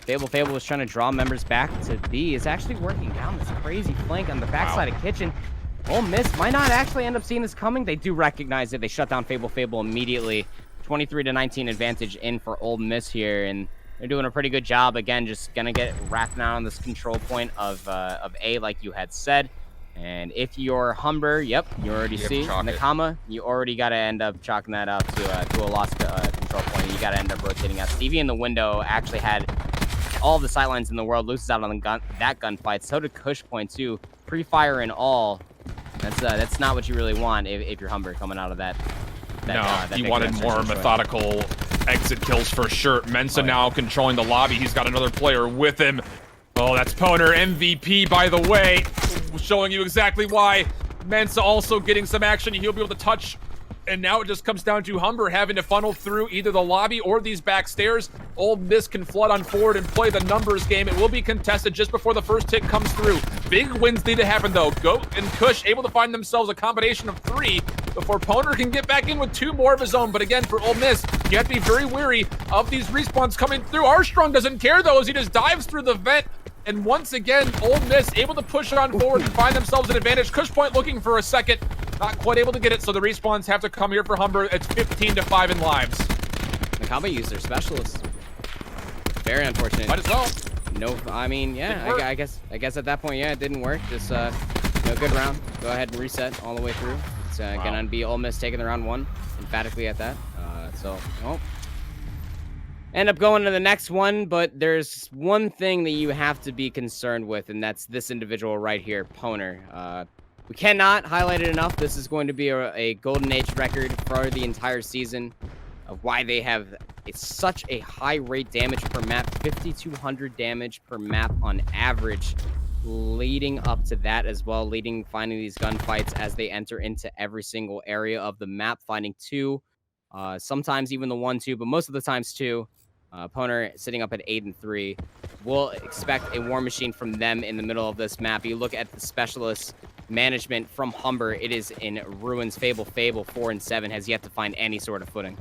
Speaker 1: Fable was trying to draw members back to B. It's actually working down this crazy flank on the backside of Kitchen. Ole Miss might not actually end up seeing this coming. They do recognize it. They shut down Fable immediately. 23-19 advantage in for Ole Miss here, and they're doing a pretty good job. Again, just gonna get wrapped now on this control point of A, like you had said. And if you're Humber, yep, you already see Nakama, you already got to end up chalking that up to a lost control point. You got to end up rotating out. Stevie in the window actually had all the sightlines in the world, loses out on the that gunfight. So did Kush Point too, pre-fire and all. That's not what you really want if you're Humber coming out of that.
Speaker 2: No, you wanted more methodical exit kills for sure. Mensa now controlling the lobby. He's got another player with him. Oh, that's Poner, MVP, by the way, showing you exactly why. Mensa also getting some action. He'll be able to touch. And now it just comes down to Humber having to funnel through either the lobby or these back stairs. Ole Miss can flood on forward and play the numbers game. It will be contested just before the first hit comes through. Big wins need to happen, though. Goat and Kush able to find themselves a combination of 3 before Poner can get back in with 2 more of his own. But again, for Ole Miss, you have to be very wary of these respawns coming through. Armstrong doesn't care, though, as he just dives through the vent. And once again, Ole Miss able to push on forward and find themselves an advantage. Kush Point looking for a second. Not quite able to get it, so the respawns have to come here for Humber. It's 15-5 in lives.
Speaker 1: Nakama used their specialists. Very unfortunate.
Speaker 2: Might as well.
Speaker 1: No, I mean, yeah, I guess at that point, yeah, it didn't work. Just, good round. Go ahead and reset all the way through. It's gonna be Ole Miss taking the round 1, emphatically at that. End up going to the next one, but there's one thing that you have to be concerned with, and that's this individual right here, Poner. We cannot highlight it enough. This is going to be a golden age record for the entire season of why they have such a high rate damage per map, 5,200 damage per map on average, leading up to that as well, finding these gunfights as they enter into every single area of the map, finding 2, sometimes even the 1-2, but most of the times 2. Poner sitting up at 8 and 3. We'll expect a war machine from them in the middle of this map. You look at the specialist management from Humber, it is in ruins. Fable 4 and 7 has yet to find any sort of footing.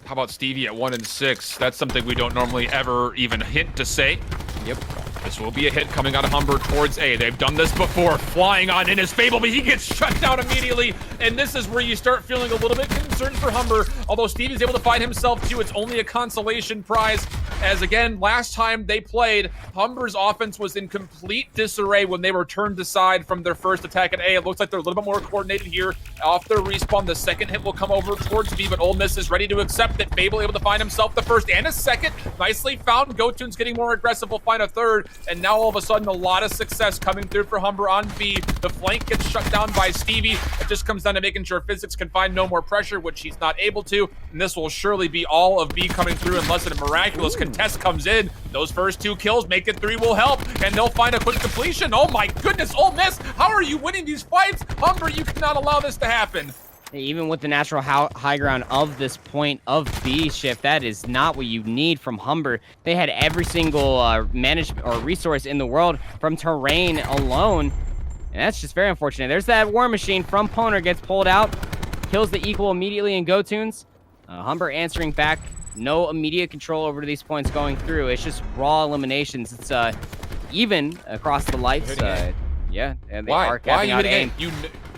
Speaker 2: How about Stevie at 1 and 6? That's something we don't normally ever even hint to say.
Speaker 1: Yep.
Speaker 2: This will be a hit coming out of Humber towards A. They've done this before, flying on in his Fable, but he gets shut down immediately. And this is where you start feeling a little bit concerned for Humber. Although Stevie's able to find himself too, it's only a consolation prize. As again, last time they played, Humber's offense was in complete disarray when they were turned aside from their first attack at A. It looks like they're a little bit more coordinated here. Off their respawn, the second hit will come over towards B, but Ole Miss is ready to accept it. Fable able to find himself the first and a second. Nicely found. Gotun's getting more aggressive, will find a third. And now all of a sudden, a lot of success coming through for Humber on B. The flank gets shut down by Stevie. It just comes down to making sure Physics can find no more pressure, which he's not able to. And this will surely be all of B coming through unless a miraculous contest comes in. Those first 2 kills, make it 3 will help, and they'll find a quick completion. Oh my goodness, Ole Miss, how are you winning these fights? Humber, you cannot allow this to happen.
Speaker 1: Even with the natural high ground of this point of B shift, that is not what you need from Humber. They had every single management or resource in the world from terrain alone, and that's just very unfortunate. There's that war machine from Poner, gets pulled out, kills the equal immediately in Gotunes. Humber answering back. No immediate control over these points going through. It's just raw eliminations. It's even across the lights. Yeah, and they are capping out aim.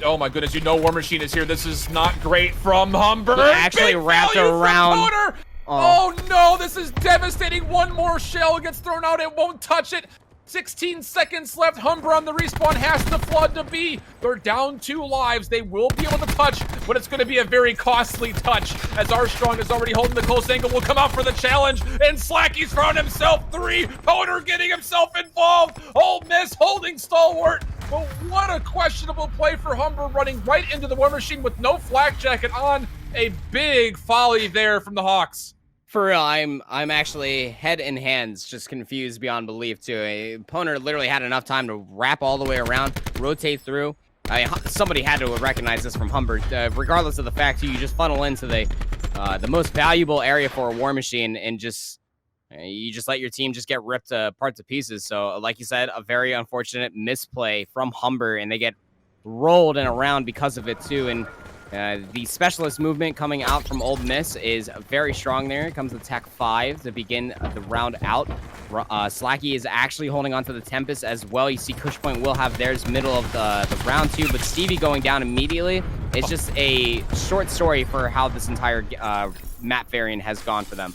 Speaker 2: Oh my goodness, War Machine is here. This is not great from Humber.
Speaker 1: He actually wrapped around.
Speaker 2: Oh no, this is devastating. One more shell gets thrown out. It won't touch it. 16 seconds left. Humber on the respawn has to flood to B. They're down 2 lives. They will be able to touch, but it's going to be a very costly touch as Armstrong is already holding the close angle. Will come out for the challenge, and Slacky's found himself 3. Poner getting himself involved. Ole Miss holding stalwart. But what a questionable play for Humber, running right into the war machine with no flak jacket on. A big folly there from the Hawks.
Speaker 1: For real, I'm actually head and hands just confused beyond belief too. Poner literally had enough time to wrap all the way around, rotate through. Somebody had to recognize this from Humber, regardless of the fact you just funnel into the most valuable area for a war machine and you just let your team just get ripped apart to pieces. So, like you said, a very unfortunate misplay from Humber, and they get rolled and around because of it too. And the specialist movement coming out from Ole Miss is very strong there. It comes with attack 5 to begin the round out. Slacky is actually holding on to the Tempest as well. You see Cushpoint will have theirs middle of the round 2, but Stevie going down immediately. It's just a short story for how this entire map variant has gone for them.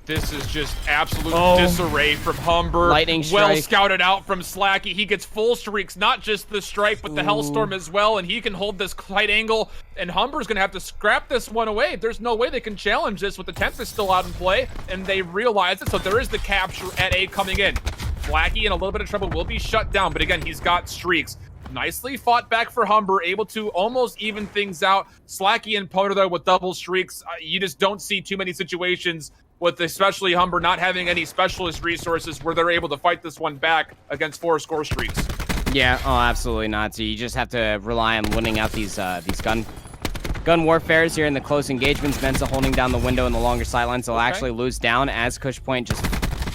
Speaker 2: This is just absolute disarray from Humber.
Speaker 1: Lightning strike.
Speaker 2: Well scouted out from Slacky. He gets full streaks, not just the strike, but the Hellstorm as well, and he can hold this tight angle, and Humber's gonna have to scrap this one away. There's no way they can challenge this with the Tempest still out in play, and they realize it, so there is the capture at A coming in. Slacky in a little bit of trouble will be shut down, but again, he's got streaks. Nicely fought back for Humber, able to almost even things out. Slacky and Poner, though, with double streaks. You just don't see too many situations with especially Humber not having any specialist resources where they're able to fight this one back against 4 score streaks.
Speaker 1: Yeah, absolutely not. So you just have to rely on winning out these gun warfares here in the close engagements. Mensa holding down the window in the longer sidelines. They'll actually lose down as Cushpoint just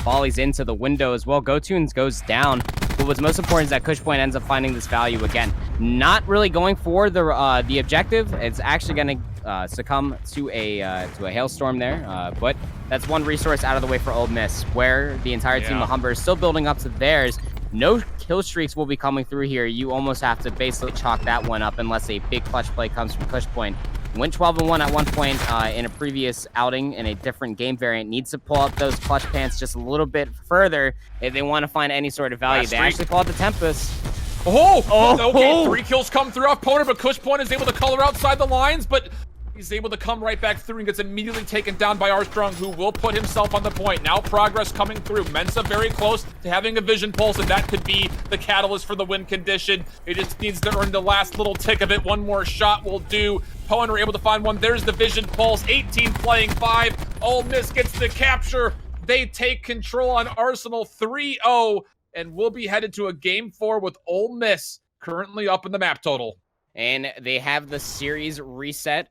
Speaker 1: volleys into the window as well. GoTunes goes down. But what's most important is that Cushpoint ends up finding this value again. Not really going for the objective. It's actually going to succumb to a hailstorm there. But that's one resource out of the way for Ole Miss, where the entire team of Humber is still building up to theirs. No kill streaks will be coming through here. You almost have to basically chalk that one up unless a big clutch play comes from Cushpoint. Went 12-1 at one point in a previous outing in a different game variant. Needs to pull up those clutch pants just a little bit further if they want to find any sort of value. They actually pull out the Tempest.
Speaker 2: Okay, 3 kills come through off Poner, but Cushpoint is able to color outside the lines, but he's able to come right back through and gets immediately taken down by Armstrong, who will put himself on the point. Now progress coming through. Mensa very close to having a vision pulse, and that could be the catalyst for the win condition. It just needs to earn the last little tick of it. One more shot will do. Poner able to find one. There's the vision pulse. 18 playing 5. Ole Miss gets the capture. They take control on Arsenal 3-0, and we'll be headed to a game 4 with Ole Miss currently up in the map total.
Speaker 1: And they have the series reset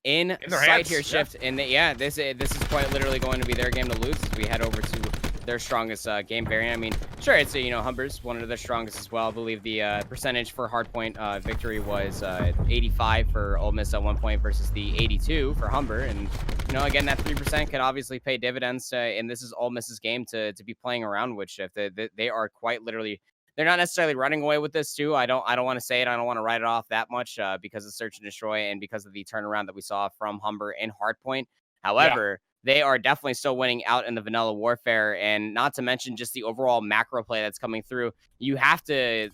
Speaker 1: in
Speaker 2: their
Speaker 1: sight
Speaker 2: hands.
Speaker 1: here, Shift. And this is quite literally going to be their game to lose as we head over to their strongest game variant. I mean, sure, it's Humber's one of their strongest as well. I believe the percentage for Hardpoint victory was 85 for Ole Miss at one point versus the 82 for Humber. And again, that 3% could obviously pay dividends. And this is Ole Miss's game to be playing around with, Shift. They are quite literally. They're not necessarily running away with this too. I don't want to say it. I don't want to write it off that much because of search and destroy and because of the turnaround that we saw from Humber and Hardpoint. However, they are definitely still winning out in the vanilla warfare, and not to mention just the overall macro play that's coming through. You have to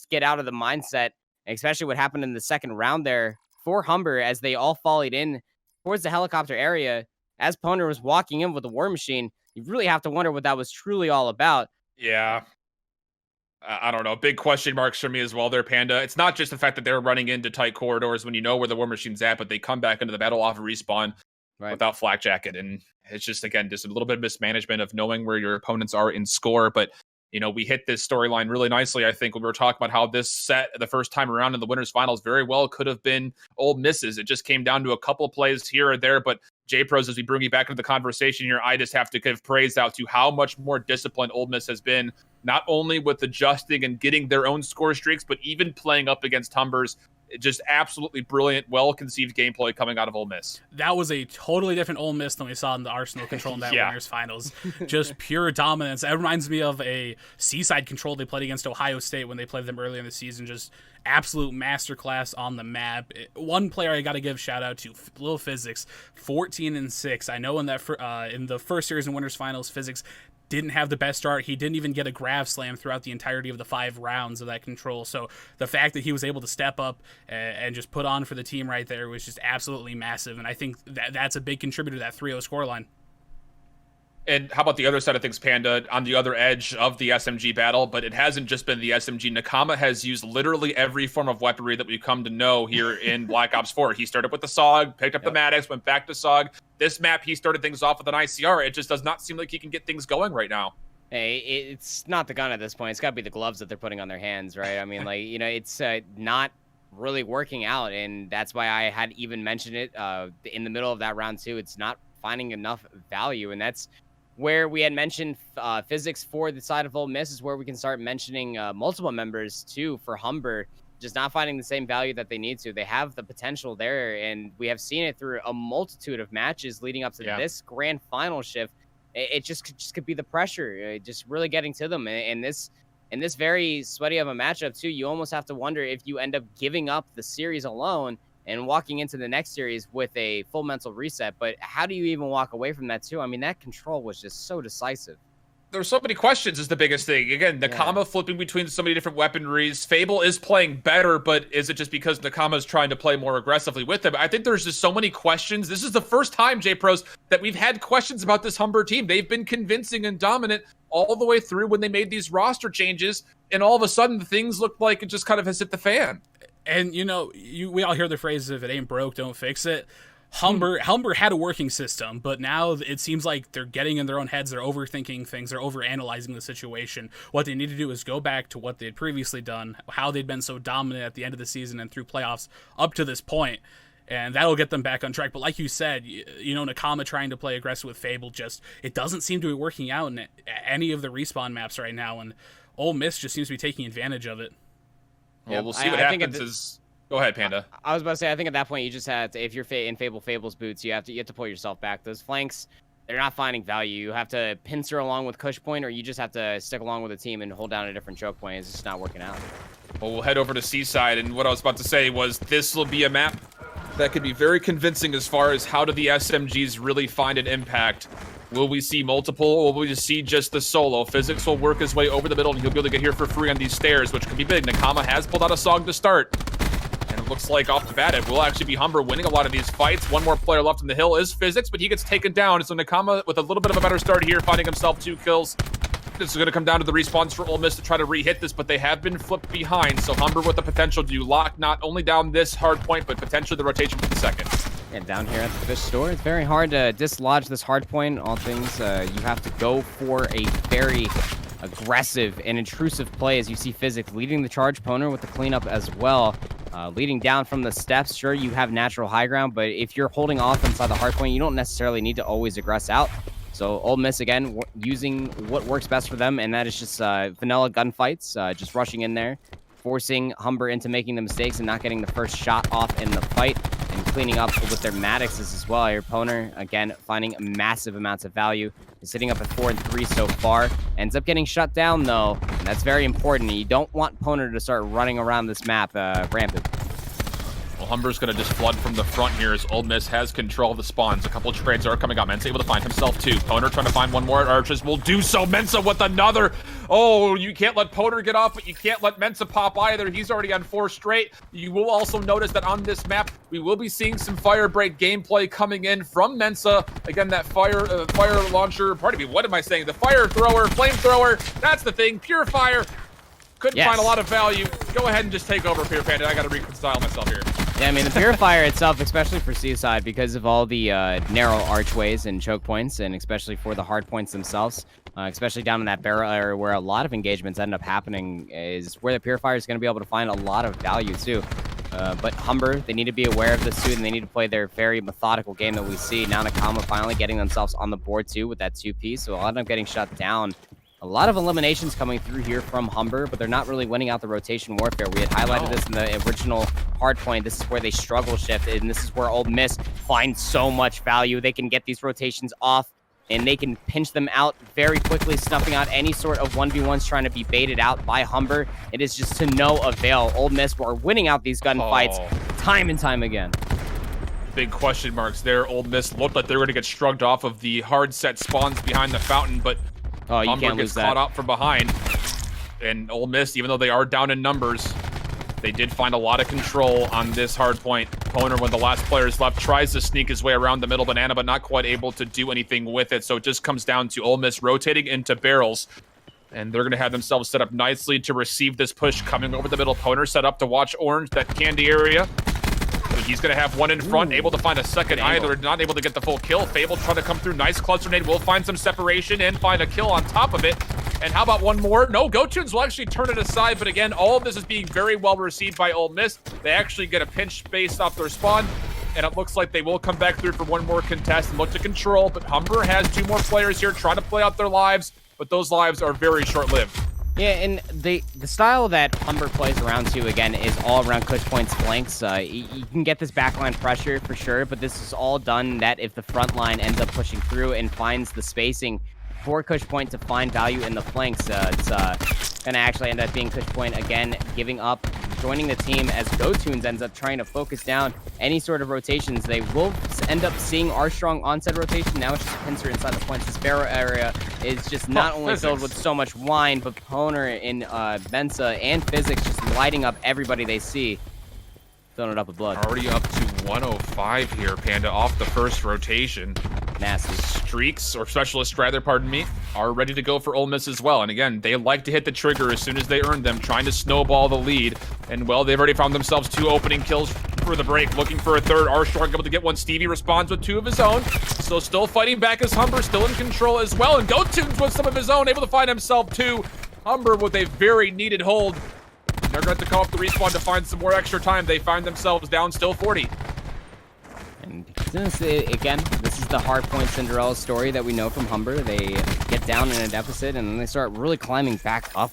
Speaker 1: get out of the mindset, especially what happened in the second round there for Humber as they all volleyed in towards the helicopter area. As Poner was walking in with the war machine, you really have to wonder what that was truly all about.
Speaker 2: Yeah. I don't know. Big question marks for me as well there, Panda. It's not just the fact that they're running into tight corridors when you know where the war machine's at, but they come back into the battle off of respawn without flak jacket. And it's just, again, just a little bit of mismanagement of knowing where your opponents are in score. But, we hit this storyline really nicely, I think, when we were talking about how this set the first time around in the winners finals very well could have been Ole Miss's. It just came down to a couple plays here or there, but J-Pros, as we bring you back into the conversation here, I just have to give praise out to how much more disciplined Ole Miss has been, not only with adjusting and getting their own score streaks, but even playing up against Humber's. Just absolutely brilliant, well-conceived gameplay coming out of Ole Miss.
Speaker 3: That was a totally different Ole Miss than we saw in the Arsenal control in that winners finals. Just pure dominance. That reminds me of a Seaside control they played against Ohio State when they played them earlier in the season. Just absolute masterclass on the map. One player I got to give shout out to, Lil Physics, 14-6. I know in the first series in winners finals, Physics didn't have the best start. He didn't even get a grav slam throughout the entirety of the 5 rounds of that control. So the fact that he was able to step up and just put on for the team right there was just absolutely massive. And I think that's a big contributor to that 3-0 scoreline.
Speaker 2: And how about the other side of things, Panda, on the other edge of the SMG battle? But it hasn't just been the SMG. Nakama has used literally every form of weaponry that we've come to know here in Black Ops 4. He started with the SOG, picked up the Maddox, went back to SOG. This map, he started things off with an ICR. It just does not seem like he can get things going right now.
Speaker 1: Hey, it's not the gun at this point. It's got to be the gloves that they're putting on their hands, right? I mean, it's not really working out, and that's why I had even mentioned it in the middle of that round too. It's not finding enough value, and that's where we had mentioned physics for the side of Ole Miss is where we can start mentioning multiple members too for Humber, just not finding the same value that they need to. They have the potential there, and we have seen it through a multitude of matches leading up to this grand final shift. it just could be the pressure, just really getting to them. And in this very sweaty of a matchup too, you almost have to wonder if you end up giving up the series alone and walking into the next series with a full mental reset. But how do you even walk away from that too? I mean, that control was just so decisive.
Speaker 2: There's so many questions is the biggest thing. Again, Nakama flipping between so many different weaponries. Fable is playing better, but is it just because Nakama is trying to play more aggressively with him? I think there's just so many questions. This is the first time, J-Pros, that we've had questions about this Humber team. They've been convincing and dominant all the way through when they made these roster changes, and all of a sudden things look like it just kind of has hit the fan.
Speaker 3: And, you know, we all hear the phrase, if it ain't broke, don't fix it. Humber had a working system, but now it seems like they're getting in their own heads. They're overthinking things. They're overanalyzing the situation. What they need to do is go back to what they had previously done, how they'd been so dominant at the end of the season and through playoffs up to this point, and that'll get them back on track. But like you said, you know, Nakama trying to play aggressive with Fable, it doesn't seem to be working out in any of the respawn maps right now, and Ole Miss just seems to be taking advantage of it.
Speaker 2: Well, we'll see what happens. Go ahead, Panda.
Speaker 1: I was about to say, I think at that point you just had to, if you're in Fable's boots, you have to pull yourself back. Those flanks, they're not finding value. You have to pincer along with Cush Point, or you just have to stick along with the team and hold down a different choke point. It's just not working out.
Speaker 2: Well, we'll head over to Seaside, and what I was about to say was this will be a map that could be very convincing as far as how do the SMGs really find an impact. Will we see multiple, or will we just see just the solo? Physics will work his way over the middle, and he'll be able to get here for free on these stairs, which could be big. Nakama has pulled out a song to start. And it looks like off the bat, it will actually be Humber winning a lot of these fights. One more player left on the hill is Physics, but he gets taken down. So Nakama with a little bit of a better start here, finding himself 2 kills. This is going to come down to the respawns for Ole Miss to try to re-hit this, but they have been flipped behind. So Humber with the potential to lock not only down this hard point, but potentially the rotation for the second.
Speaker 1: And down here at the fish store, it's very hard to dislodge this hard point. All things, you have to go for a very aggressive and intrusive play as you see Physics leading the charge. Poner with the cleanup as well. Leading down from the steps, sure, you have natural high ground, but if you're holding off inside the hard point, you don't necessarily need to always aggress out. So Ole Miss, again, using what works best for them, and that is just vanilla gunfights, just rushing in there, forcing Humber into making the mistakes and not getting the first shot off in the fight, and cleaning up with their Maddoxes as well. Here, Poner, again, finding massive amounts of value. He's sitting up at 4 and 3 so far. Ends up getting shut down, though, and that's very important. You don't want Poner to start running around this map rampant.
Speaker 2: Well, Humber's going to just flood from the front here as Ole Miss has control of the spawns. A couple of trades are coming out. Mensa able to find himself 2. Poner trying to find one more. Arches will do so. Mensa with another. Oh, you can't let Poner get off, but you can't let Mensa pop either. He's already on 4 straight. You will also notice that on this map, we will be seeing some Firebreak gameplay coming in from Mensa. Again, that fire launcher. Pardon me, what am I saying? The fire thrower, flamethrower. That's the thing. Pure fire. Couldn't find a lot of value. Go ahead and just take over, Pure Panda. I got to reconcile myself here.
Speaker 1: Yeah, I mean, the Purifier itself, especially for Seaside, because of all the narrow archways and choke points, and especially for the hard points themselves, especially down in that barrel area where a lot of engagements end up happening, is where the Purifier is going to be able to find a lot of value, too. But Humber, they need to be aware of this, too, and they need to play their very methodical game that we see. Now Nakama finally getting themselves on the board, too, with that 2-piece, so they'll end up getting shut down. A lot of eliminations coming through here from Humber, but they're not really winning out the rotation warfare. We had highlighted this in the original Hardpoint. This is where they struggle shift, and this is where Ole Miss finds so much value. They can get these rotations off, and they can pinch them out very quickly, snuffing out any sort of 1v1s trying to be baited out by Humber. It is just to no avail. Ole Miss are winning out these gunfights time and time again.
Speaker 2: Big question marks there. Ole Miss looked like they were going to get shrugged off of the hard set spawns behind the fountain, but Humber gets caught out from behind. And Ole Miss, even though they are down in numbers, they did find a lot of control on this hard point. Poner, when the last player is left, tries to sneak his way around the middle banana, but not quite able to do anything with it. So it just comes down to Ole Miss rotating into barrels. And they're going to have themselves set up nicely to receive this push coming over the middle. Poner set up to watch orange, that candy area. So he's going to have one in front, able to find a second either, not able to get the full kill. Fable trying to come through, nice cluster nade, will find some separation and find a kill on top of it. And how about one more? No, GoTunes will actually turn it aside, but again, all of this is being very well received by Ole Miss. They actually get a pinch based off their spawn, and it looks like they will come back through for one more contest and look to control, but Humber has 2 more players here trying to play out their lives, but those lives are very short-lived.
Speaker 1: Yeah, and the style that Humber plays around to, again, is all around Cush Point's flanks. You can get this backline pressure for sure, but this is all done that if the front line ends up pushing through and finds the spacing for Cush Point to find value in the flanks, it's going to actually end up being Cush Point, again, giving up, joining the team as GoTunes ends up trying to focus down any sort of rotations. They will end up seeing Armstrong onset rotation. Now it's just Pincer inside the points. This barrel area is just not only filled with so much wine, but Poner in Mensa and Physics just lighting up everybody they see. Filling it up with blood.
Speaker 2: Already up to 105 here, Panda, off the first rotation.
Speaker 1: Nasty.
Speaker 2: Streaks, or Specialists rather, pardon me, are ready to go for Ole Miss as well. And again, they like to hit the trigger as soon as they earn them, trying to snowball the lead. And well, they've already found themselves 2 opening kills for the break, looking for a third. Armstrong able to get one. Stevie responds with 2 of his own. So still fighting back as Humber, still in control as well. And GoTunes with some of his own, able to find himself 2. Humber with a very needed hold. They're going to have to call up the respawn to find some more extra time. They find themselves down still 40.
Speaker 1: And again, this is the Hardpoint Cinderella story that we know from Humber. They get down in a deficit, and then they start really climbing back up.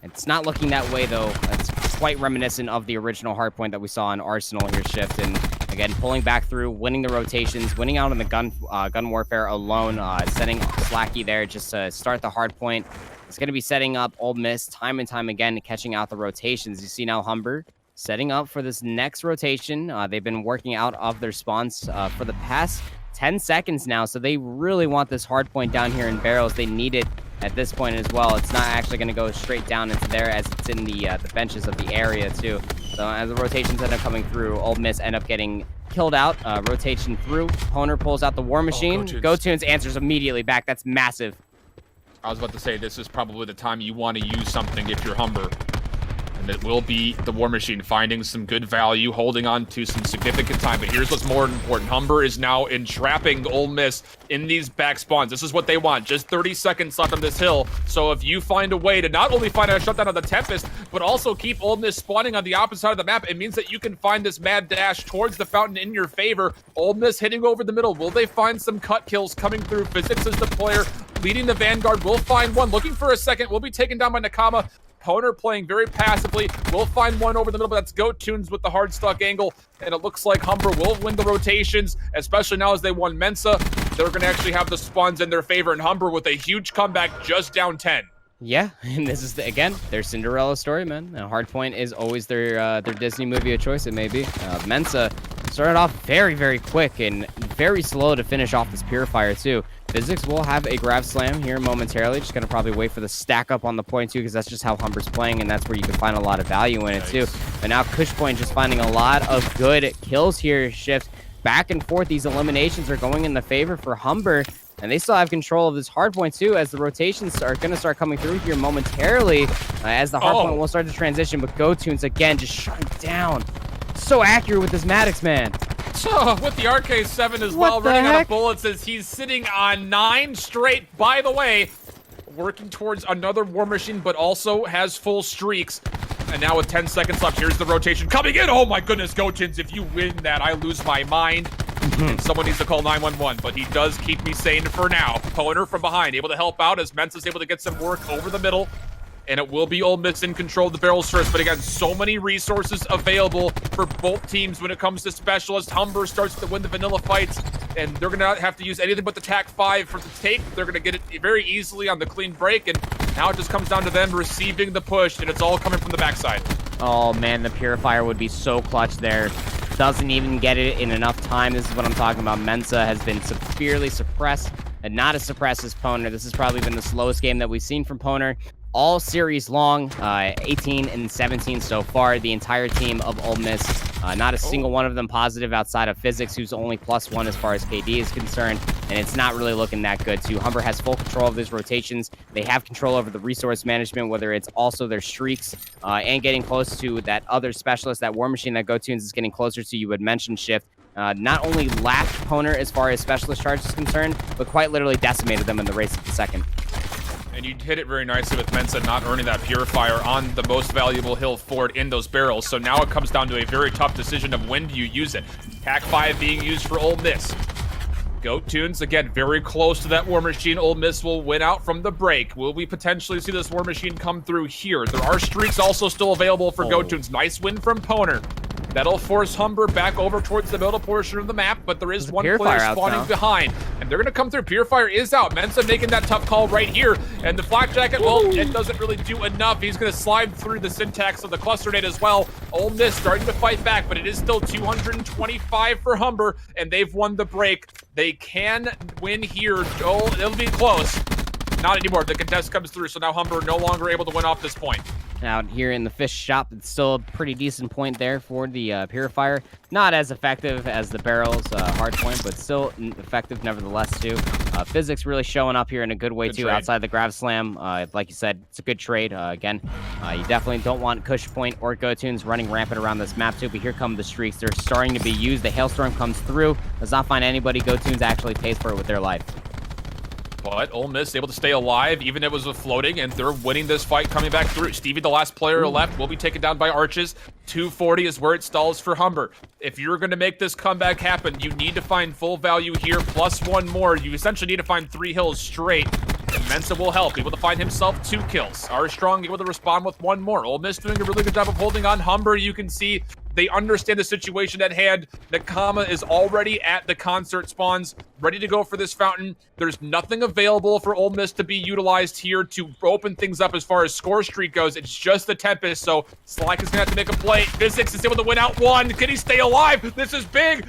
Speaker 1: It's not looking that way, though. It's quite reminiscent of the original Hardpoint that we saw in Arsenal here, Shift. And again, pulling back through, winning the rotations, winning out on the gun warfare alone, setting Slacky there just to start the Hardpoint. It's going to be setting up Ole Miss time and time again, catching out the rotations. You see now Humber setting up for this next rotation. They've been working out of their spawns for the past 10 seconds now, so they really want this hard point down here in barrels. They need it at this point as well. It's not actually going to go straight down into there as it's in the benches of the area too. So as the rotations end up coming through, Ole Miss end up getting killed out. Rotation through. Poner pulls out the War Machine. GoTunes answers immediately back. That's massive.
Speaker 2: I was about to say, this is probably the time you want to use something if you're Humber. And it will be the War Machine, finding some good value, holding on to some significant time. But here's what's more important. Humber is now entrapping Ole Miss in these back spawns. This is what they want. Just 30 seconds left on this hill. So if you find a way to not only find a shutdown of the Tempest, but also keep Ole Miss spawning on the opposite side of the map, it means that you can find this mad dash towards the fountain in your favor. Ole Miss hitting over the middle. Will they find some cut kills coming through? Physics is the player leading the Vanguard. Will find one. Looking for a second. Will be taken down by Nakama. Poner playing very passively. Will find one over the middle, but that's GoTunes with the hard stuck angle. And it looks like Humber will win the rotations, especially now as they won Mensa. They're going to actually have the spawns in their favor. And Humber with a huge comeback, just down 10.
Speaker 1: Yeah, and this is, again, their Cinderella story, man. Hardpoint is always their Disney movie of choice, it may be. Mensa started off very, very quick and very slow to finish off this Purifier, too. Physics will have a grab slam here momentarily. Just going to probably wait for the stack up on the point, too, because that's just how Humber's playing, and that's where you can find a lot of value in it, too. But now Cush Point just finding a lot of good kills here. Shift back and forth. These eliminations are going in the favor for Humber. And they still have control of this hardpoint too, as the rotations are going to start coming through here momentarily, as the hardpoint will start to transition. But GoTunes again just shutting down. So accurate with this Maddox, man.
Speaker 2: So with the RK7 as well, running out of bullets as he's sitting on 9 straight. By the way, working towards another War Machine, but also has full streaks. And now with 10 seconds left, here's the rotation coming in. Oh my goodness, GoTunes, if you win that, I lose my mind. And someone needs to call 911, but he does keep me sane for now. Poner from behind, able to help out as Mensa's able to get some work over the middle. And it will be Ole Miss in control of the barrels first. But again, so many resources available for both teams when it comes to Specialist. Humber starts to win the vanilla fights, and they're going to have to use anything but the TAC-5 for the take. They're going to get it very easily on the clean break, and now it just comes down to them receiving the push, and it's all coming from the backside.
Speaker 1: Oh, man, the Purifier would be so clutch there. Doesn't even get it in enough time. This is what I'm talking about. Mensa has been severely suppressed, and not as suppressed as Poner. This has probably been the slowest game that we've seen from Poner all series long. 18 and 17 so far. The entire team of Ole Miss, not a single one of them positive outside of Physics, who's only +1 as far as KD is concerned, and it's not really looking that good too. Humber has full control of these rotations. They have control over the resource management, whether it's also their streaks and getting close to that other specialist, that War Machine that GoTunes is getting closer to. You had mentioned Shift. Not only lapped Poner as far as specialist charge is concerned, but quite literally decimated them in the race at the second.
Speaker 2: And you hit it very nicely with Mensa not earning that Purifier on the most valuable hill forward in those barrels. So now it comes down to a very tough decision of when do you use it. TAC-5 being used for Ole Miss. Goat Tunes, again, very close to that War Machine. Ole Miss will win out from the break. Will we potentially see this War Machine come through here? There are streaks also still available for Goat Tunes. Nice win from Poner. That'll force Humber back over towards the middle portion of the map, but there is one player spawning behind. And they're going to come through. Purifier is out. Mensa making that tough call right here. And the Flak Jacket, well, it doesn't really do enough. He's going to slide through the syntax of the cluster nade as well. Ole Miss starting to fight back, but it is still 225 for Humber, and they've won the break. They can win here. Oh, it'll be close. Not anymore. The contest comes through, so now Humber no longer able to win off this point.
Speaker 1: Out here in the fish shop, it's still a pretty decent point there for the Purifier. Not as effective as the barrels Hardpoint, but still effective nevertheless too. Physics really showing up here in a good way too, outside the Grav Slam. Like you said, it's a good trade. Again, you definitely don't want Cush Point or Go-Tunes running rampant around this map too, but here come the streaks. They're starting to be used. The Hailstorm comes through. Does not find anybody. Go-Tunes actually pays for it with their life.
Speaker 2: But Ole Miss able to stay alive, even if it was a floating, and they're winning this fight coming back through. Stevie, the last player left, will be taken down by Arches. 240 is where it stalls for Humber. If you're going to make this comeback happen, you need to find full value here, plus one more. You essentially need to find 3 hills straight. And Mensa will help, able to find himself 2 kills. Armstrong able to respond with 1 more. Ole Miss doing a really good job of holding on. Humber, you can see they understand the situation at hand. Nakama is already at the concert spawns, ready to go for this fountain. There's nothing available for Ole Miss to be utilized here to open things up as far as score streak goes. It's just the Tempest, so Slack is going to have to make a play. Physics is able to win out 1. Can he stay alive? This is big.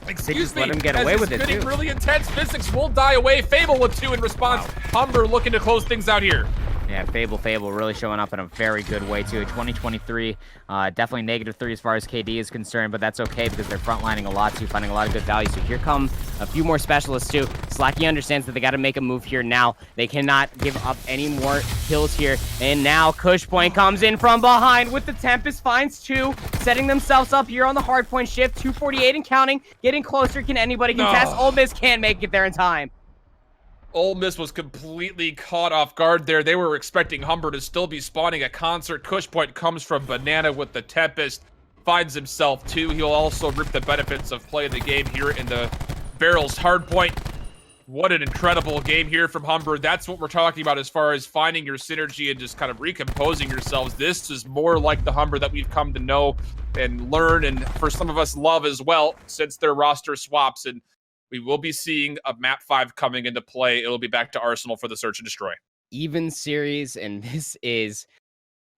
Speaker 2: Excuse me,
Speaker 1: let him get away with it too.
Speaker 2: Really intense. Physics will die away. Fable with 2 in response. Humber looking to close things out here.
Speaker 1: Yeah, Fable really showing up in a very good way, too. 2023, definitely -3 as far as KD is concerned, but that's okay because they're frontlining a lot, too, finding a lot of good value. So here come a few more specialists, too. Slacky understands that they got to make a move here now. They cannot give up any more kills here. And now Cush Point comes in from behind with the Tempest, finds 2, setting themselves up here on the Hardpoint shift. 248 and counting, getting closer. Can anybody contest? Ole Miss can't make it there in time.
Speaker 2: Ole Miss was completely caught off guard there. They were expecting Humber to still be spawning a concert. Cush Point comes from Banana with the Tempest, finds himself 2. He'll also reap the benefits of playing the game here in the barrels. Hardpoint. What an incredible game here from Humber. That's what we're talking about as far as finding your synergy and just kind of recomposing yourselves. This is more like the Humber that we've come to know and learn, and for some of us love as well, since their roster swaps. And we will be seeing a map 5 coming into play. It'll be back to Arsenal for the search and destroy.
Speaker 1: Even series, and this is,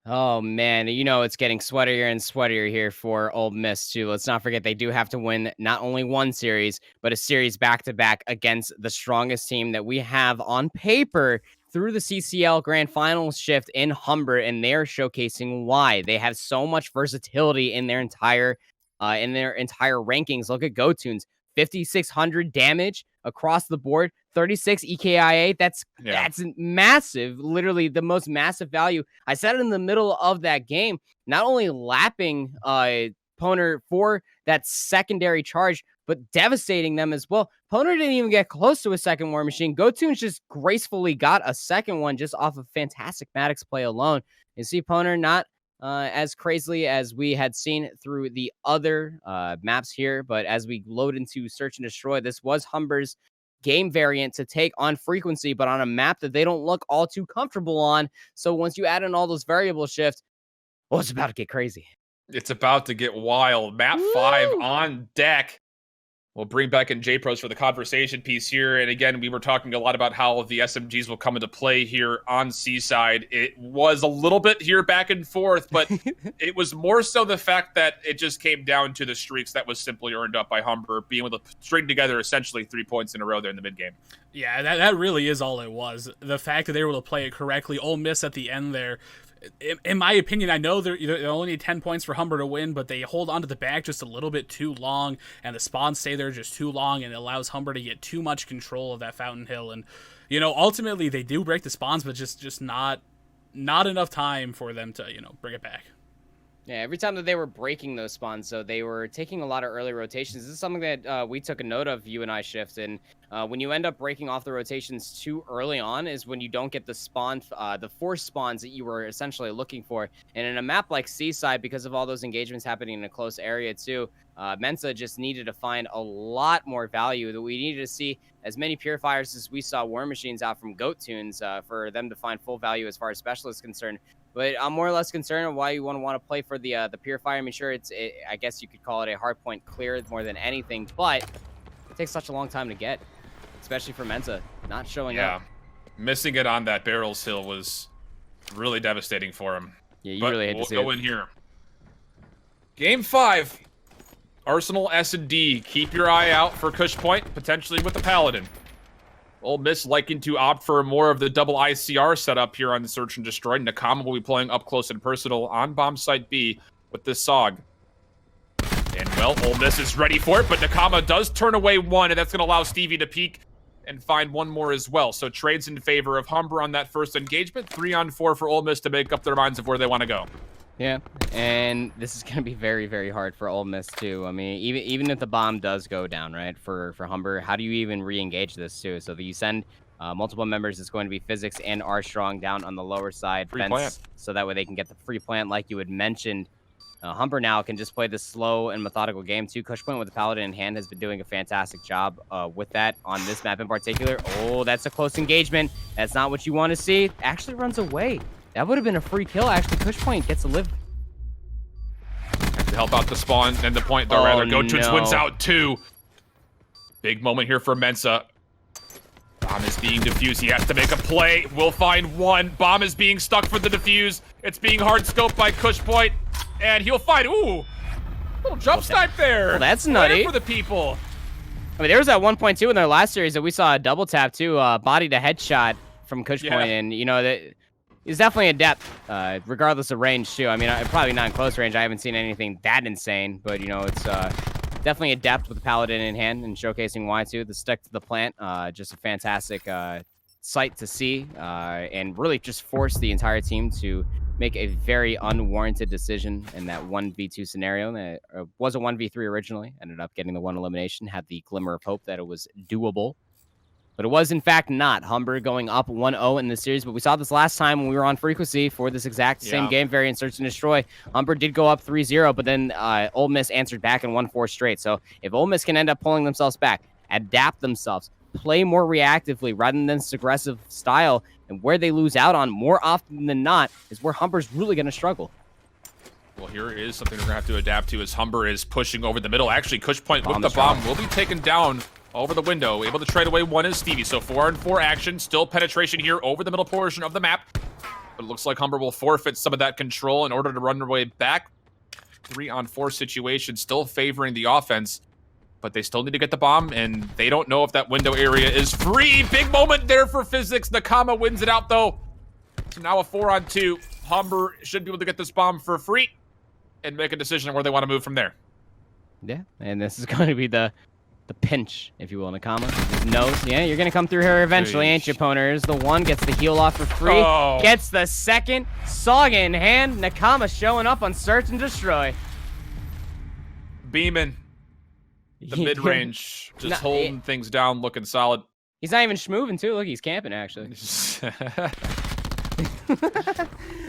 Speaker 1: oh man, you know it's getting sweatier and sweatier here for Ole Miss too. Let's not forget they do have to win not only one series, but a series back-to-back against the strongest team that we have on paper through the CCL Grand Finals shift in Humber, and they're showcasing why. They have so much versatility in their entire rankings. Look at Go-Tunes. 5,600 damage across the board, 36 EKIA. That's massive. Literally the most massive value. I said it in the middle of that game, not only lapping Poner for that secondary charge, but devastating them as well. Poner didn't even get close to a second War Machine. Go-Tunes just gracefully got a second one just off of fantastic Maddox play alone. You see Poner not as crazily as we had seen through the other maps here. But as we load into Search and Destroy, this was Humber's game variant to take on Frequency, but on a map that they don't look all too comfortable on. So once you add in all those variable shifts, well, it's about to get crazy.
Speaker 2: It's about to get wild. Map 5 on deck. We'll bring back in J-Pros for the conversation piece here. And again, we were talking a lot about how the SMGs will come into play here on Seaside. It was a little bit here back and forth, but it was more so the fact that it just came down to the streaks that was simply earned up by Humber, being able to string together essentially 3 points in a row there in the mid-game.
Speaker 3: Yeah, that really is all it was. The fact that they were able to play it correctly. Ole Miss at the end there, in my opinion, I know they only need 10 points for Humber to win, but they hold onto the back just a little bit too long, and the spawns stay there just too long, and it allows Humber to get too much control of that Fountain Hill. And, ultimately they do break the spawns, but just not enough time for them to, bring it back.
Speaker 1: Yeah, every time that they were breaking those spawns, so they were taking a lot of early rotations. This is something that we took a note of, you and I, Shift. And when you end up breaking off the rotations too early on is when you don't get the spawn, the force spawns that you were essentially looking for. And in a map like Seaside, because of all those engagements happening in a close area too, Mensa just needed to find a lot more value. That we needed to see as many purifiers as we saw War Machines out from Goat Tunes for them to find full value as far as specialists concerned. But I'm more or less concerned on why you want to play for the purifier. I mean, sure, I guess you could call it a hardpoint clear more than anything, but it takes such a long time to get, especially for Mensa not showing up.
Speaker 2: Missing it on that barrels hill was really devastating for him.
Speaker 1: Yeah, you really hate to see it.
Speaker 2: We'll go in here. Game 5. Arsenal S&D. Keep your eye out for Cush Point, potentially with the Paladin. Ole Miss liking to opt for more of the double ICR setup here on the Search and Destroy. Nakama will be playing up close and personal on bomb site B with this SOG. And, well, Ole Miss is ready for it, but Nakama does turn away one, and that's going to allow Stevie to peek and find one more as well. So trades in favor of Humber on that first engagement. 3-on-4 for Ole Miss to make up their minds of where they want to go.
Speaker 1: Yeah, and this is going to be very, very hard for Ole Miss, too. I mean, even if the bomb does go down, right, for Humber, how do you even re-engage this, too? So that you send multiple members, it's going to be Physics and Armstrong down on the lower side
Speaker 2: Free
Speaker 1: fence,
Speaker 2: plant.
Speaker 1: so that way they can get the free plant like you had mentioned. Humber now can just play this slow and methodical game, too. Cush Point with the Paladin in hand has been doing a fantastic job with that on this map in particular. Oh, that's a close engagement. That's not what you want to see. Actually runs away. That would have been a free kill. Actually, Cush Point gets to live.
Speaker 2: To help out the spawn and the point, though, rather. Gotuns wins out 2. Big moment here for Mensa. Bomb is being defused. He has to make a play. We'll find one. Bomb is being stuck for the defuse. It's being hard scoped by Cush Point. And he'll find, ooh, little jump snipe there.
Speaker 1: Well, that's nutty.
Speaker 2: For the people.
Speaker 1: I mean, there was that 1.2 in their last series that we saw a double tap, too. Body to headshot from Cush Point. And, you know, that... He's definitely adept, regardless of range, too. I mean, probably not in close range. I haven't seen anything that insane, but, you know, it's definitely adept with the Paladin in hand and showcasing why, too. The stick to the plant, just a fantastic sight to see, and really just force the entire team to make a very unwarranted decision in that 1v2 scenario. That was a 1v3 originally, ended up getting the one elimination, had the glimmer of hope that it was doable. But it was, in fact, not. Humber going up 1-0 in the series. But we saw this last time when we were on Frequency for this exact same game variant, Search and Destroy. Humber did go up 3-0, but then Ole Miss answered back and won 4 straight. So if Ole Miss can end up pulling themselves back, adapt themselves, play more reactively rather than this aggressive style, and where they lose out on more often than not is where Humber's really going to struggle.
Speaker 2: Well, here is something we're going to have to adapt to as Humber is pushing over the middle. Actually, Cush Point with the bomb will be taken down over the window. Able to trade away one is Stevie. So 4-on-4 action. Still penetration here over the middle portion of the map. But it looks like Humber will forfeit some of that control in order to run their way back. 3-on-4 situation. Still favoring the offense. But they still need to get the bomb. And they don't know if that window area is free. Big moment there for Physics. Nakama wins it out though. So now a 4-on-2. Humber should be able to get this bomb for free. And make a decision on where they want to move from there.
Speaker 1: Yeah. And this is going to be the pinch, if you will, Nakama. Knows, yeah, you're going to come through here eventually, ain't you, Poners? The one gets the heal off for free, gets the second, Saga in hand. Nakama showing up on Search and Destroy.
Speaker 2: Beaming. The mid-range, just holding things down, looking solid.
Speaker 1: He's not even schmoving, too. Look, he's camping, actually.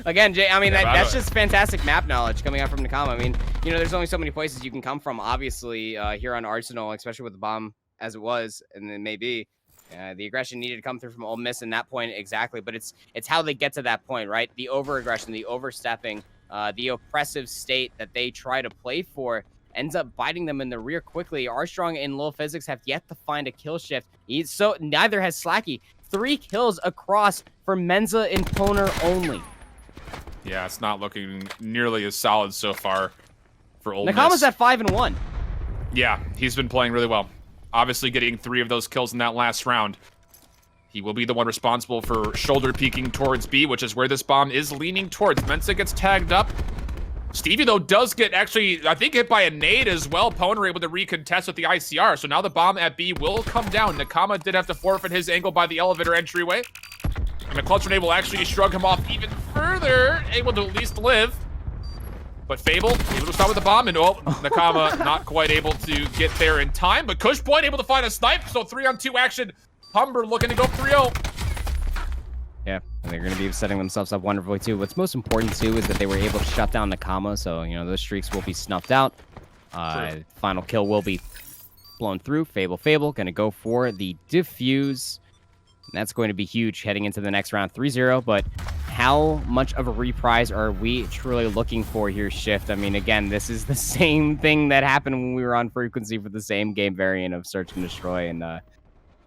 Speaker 1: Again, Jay, I mean, that's just fantastic map knowledge coming out from Nakama. I mean, you know, there's only so many places you can come from, obviously, here on Arsenal, especially with the bomb as it was, and then maybe the aggression needed to come through from Ole Miss in that point exactly, but it's how they get to that point, right? The over-aggression, the overstepping, the oppressive state that they try to play for ends up biting them in the rear quickly. Armstrong and Lil Physics have yet to find a kill shift. So neither has Slacky. 3 kills across for Mensa and Poner only.
Speaker 2: Yeah, it's not looking nearly as solid so far for Ole Miss.
Speaker 1: Nakama's at 5-1.
Speaker 2: Yeah, he's been playing really well. Obviously getting 3 of those kills in that last round. He will be the one responsible for shoulder peeking towards B, which is where this bomb is leaning towards. Mensa gets tagged up. Stevie, though, does get actually, I think, hit by a nade as well. Poner able to recontest with the ICR. So now the bomb at B will come down. Nakama did have to forfeit his angle by the elevator entryway. And the clutch grenade will actually shrug him off even further. Able to at least live. But Fable able to start with the bomb, and Nakama not quite able to get there in time. But Cushpoint able to find a snipe, so 3-on-2 action. Humber looking to go 3-0.
Speaker 1: Yeah, and they're going to be setting themselves up wonderfully too. What's most important too is that they were able to shut down Nakama, so those streaks will be snuffed out. Final kill will be blown through. Fable going to go for the defuse. And that's going to be huge heading into the next round, 3-0. But how much of a reprise are we truly looking for here, Shift? I mean, again, this is the same thing that happened when we were on frequency for the same game variant of Search and Destroy, and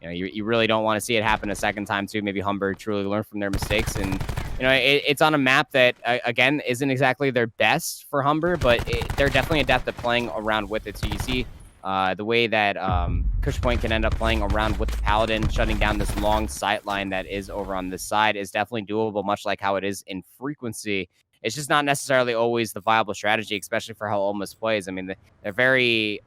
Speaker 1: you really don't want to see it happen a second time too. Maybe Humber truly learned from their mistakes, and it's on a map that again isn't exactly their best for Humber, but they're definitely adept at playing around with it. So you see the way that Cushpoint can end up playing around with the Paladin, shutting down this long sight line that is over on this side is definitely doable, much like how it is in frequency. It's just not necessarily always the viable strategy, especially for how Ole Miss plays. I mean, they're very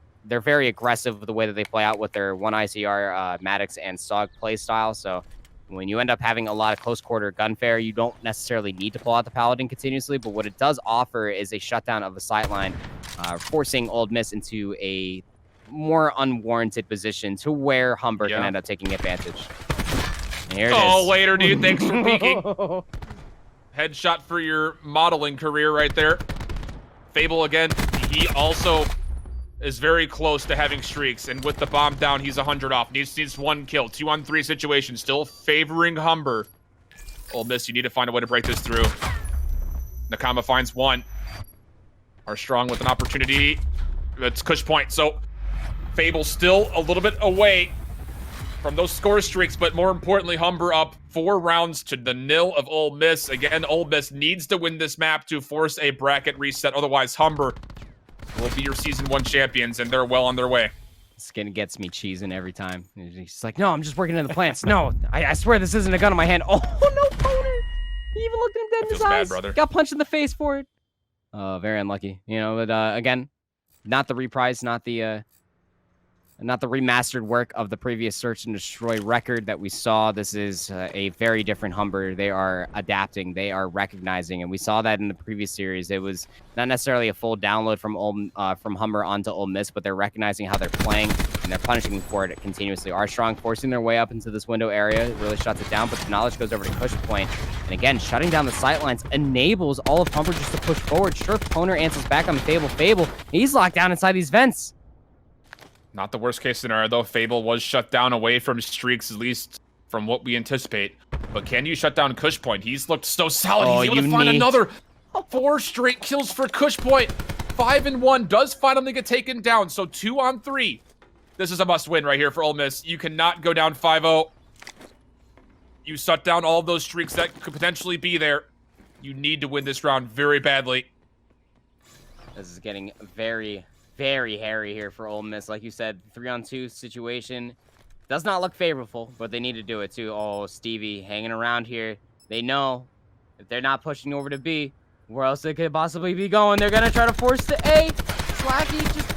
Speaker 1: aggressive with the way that they play out with their 1 ICR, Maddox, and Sog play style. So when you end up having a lot of close quarter gunfare, you don't necessarily need to pull out the Paladin continuously, but what it does offer is a shutdown of the sightline, forcing Ole Miss into a more unwarranted position to where Humber can end up taking advantage. And here it is.
Speaker 2: Later, dude. Thanks for peeking. Headshot for your modeling career right there. Fable again. He also is very close to having streaks, and with the bomb down, he's 100 off. Needs 1 kill. 2-on-3 situation, still favoring Humber. Ole Miss, you need to find a way to break this through. Nakama finds 1. Armstrong with an opportunity. That's Cushpoint. So Fable still a little bit away from those score streaks, but more importantly, Humber up 4 rounds to the 0 of Ole Miss. Again, Ole Miss needs to win this map to force a bracket reset. Otherwise, Humber will be your Season 1 champions, and they're well on their way.
Speaker 1: Skin gets me cheesing every time. He's like, no, I'm just working in the plants. No, I swear this isn't a gun in my hand. Oh, no, Poner. He even looked him dead in his eyes.
Speaker 2: Brother.
Speaker 1: Got punched in the face for it. Very unlucky. But again, not the reprise, not the remastered work of the previous Search and Destroy record that we saw. This is a very different Humber. They are adapting. They are recognizing, and we saw that in the previous series. It was not necessarily a full download from Humber onto Ole Miss, but they're recognizing how they're playing, and they're punishing for it continuously. Armstrong forcing their way up into this window area. It really shuts it down, but the knowledge goes over to Cushpoint. And again, shutting down the sightlines enables all of Humber just to push forward. Sure, Poner answers back on the Fable. He's locked down inside these vents.
Speaker 2: Not the worst case scenario, though. Fable was shut down away from streaks, at least from what we anticipate. But can you shut down Cushpoint? He's looked so solid. He's able to find another 4 straight kills for Cushpoint. 5-1 does finally get taken down. So 2-on-3. This is a must-win right here for Ole Miss. You cannot go down 5-0. You shut down all of those streaks that could potentially be there. You need to win this round very badly.
Speaker 1: This is getting very, very hairy here for Ole Miss. Like you said, 3-on-2 situation does not look favorable, but they need to do it too. Oh, Stevie hanging around here. They know if they're not pushing over to B, where else they could possibly be going. They're gonna try to force the A. Slacky just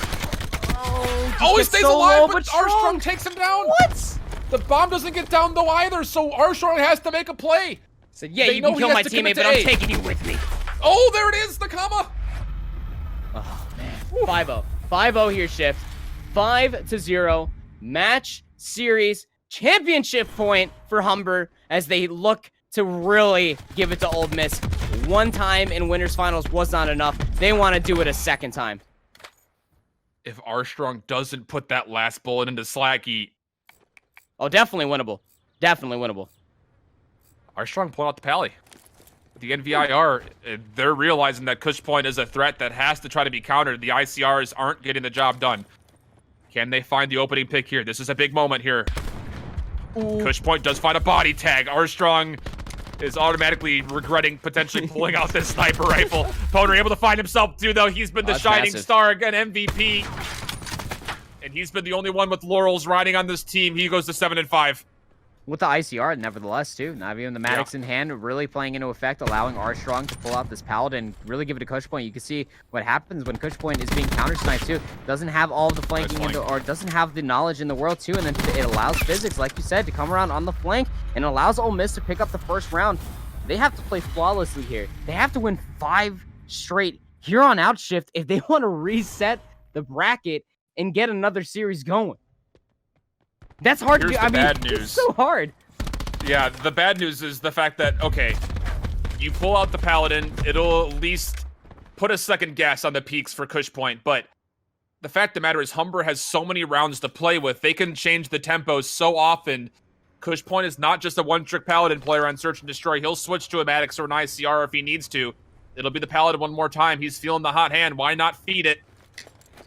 Speaker 2: he stays
Speaker 1: so
Speaker 2: alive,
Speaker 1: low,
Speaker 2: but Armstrong takes him down.
Speaker 1: What?
Speaker 2: The bomb doesn't get down though either, so Armstrong has to make a play.
Speaker 1: Said, yeah, you can kill my teammate, but I'm taking you with me.
Speaker 2: Oh, there it is, Nakama.
Speaker 1: Oh, man. 5-0. 5-0 here, Shift. 5-0. Match, series, championship point for Humber as they look to really give it to Ole Miss. One time in Winners Finals was not enough. They want to do it a second time.
Speaker 2: If Armstrong doesn't put that last bullet into Slacky.
Speaker 1: Oh, definitely winnable. Definitely winnable.
Speaker 2: Armstrong pulled out the pally. The NVIR, they're realizing that Cushpoint is a threat that has to try to be countered. The ICRs aren't getting the job done. Can they find the opening pick here? This is a big moment here. Ooh. Cushpoint does find a body tag. Armstrong is automatically regretting potentially pulling out this sniper rifle. Poner able to find himself too, though. He's been the shining star again, MVP. And he's been the only one with laurels riding on this team. He goes to 7-5.
Speaker 1: With the ICR, nevertheless, too. Not even the Maddox in hand, really playing into effect, allowing Armstrong to pull out this Paladin, really give it to Cushpoint. You can see what happens when Cushpoint is being counter-sniped, too. Doesn't have all of the flanking, or doesn't have the knowledge in the world, too, and then it allows Physics, like you said, to come around on the flank, and allows Ole Miss to pick up the first round. They have to play flawlessly here. They have to win 5 straight here on out shift if they want to reset the bracket and get another series going. That's hard to do. I mean, it's so hard.
Speaker 2: Yeah, the bad news is the fact that, okay, you pull out the Paladin, it'll at least put a second gas on the peaks for Cush Point, but the fact of the matter is Humber has so many rounds to play with. They can change the tempo so often. Cush Point is not just a one-trick Paladin player on Search and Destroy. He'll switch to a Maddox or an ICR if he needs to. It'll be the Paladin one more time. He's feeling the hot hand. Why not feed it?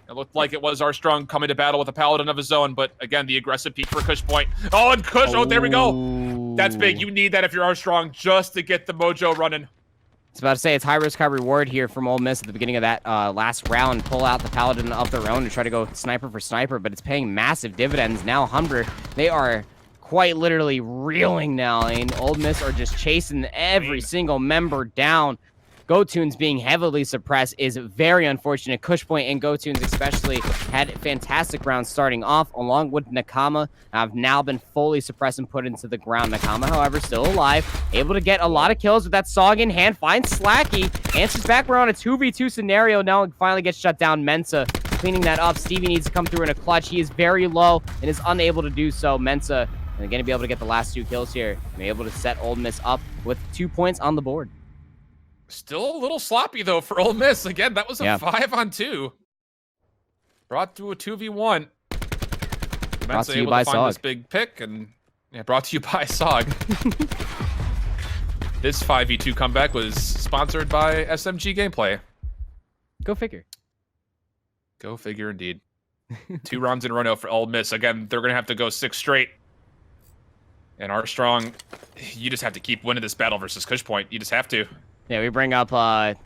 Speaker 2: It looked like it was Armstrong coming to battle with a Paladin of his own, but again, the aggressive peek for Cush Point. Oh, and Cush, oh, there we go. That's big. You need that if you're Armstrong just to get the mojo running.
Speaker 1: I was about to say, it's high risk, high reward here from Ole Miss at the beginning of that last round. Pull out the Paladin of their own to try to go sniper for sniper, but it's paying massive dividends. Now Humber, they are quite literally reeling now, and Ole Miss are just chasing every single member down. GoTunes being heavily suppressed is very unfortunate. Cushpoint and GoTunes especially had fantastic rounds starting off, along with Nakama, have now been fully suppressed and put into the ground. Nakama, however, still alive, able to get a lot of kills with that Sog in hand, finds Slacky, answers back. We're on a 2v2 scenario now, and finally gets shut down. Mensa cleaning that up. Stevie needs to come through in a clutch. He is very low and is unable to do so. Mensa, and again, to be able to get the last 2 kills here, be able to set Ole Miss up with 2 points on the board.
Speaker 2: Still a little sloppy, though, for Ole Miss. Again, that was a 5-on-2. Brought to a 2v1.
Speaker 1: Brought to you by
Speaker 2: Sog. This big pick, and brought to you by Sog. This 5v2 comeback was sponsored by SMG Gameplay.
Speaker 1: Go figure.
Speaker 2: Go figure, indeed. 2 rounds in a row for Ole Miss. Again, they're going to have to go 6 straight. And Armstrong, you just have to keep winning this battle versus Cush Point. You just have to.
Speaker 1: Yeah, we bring up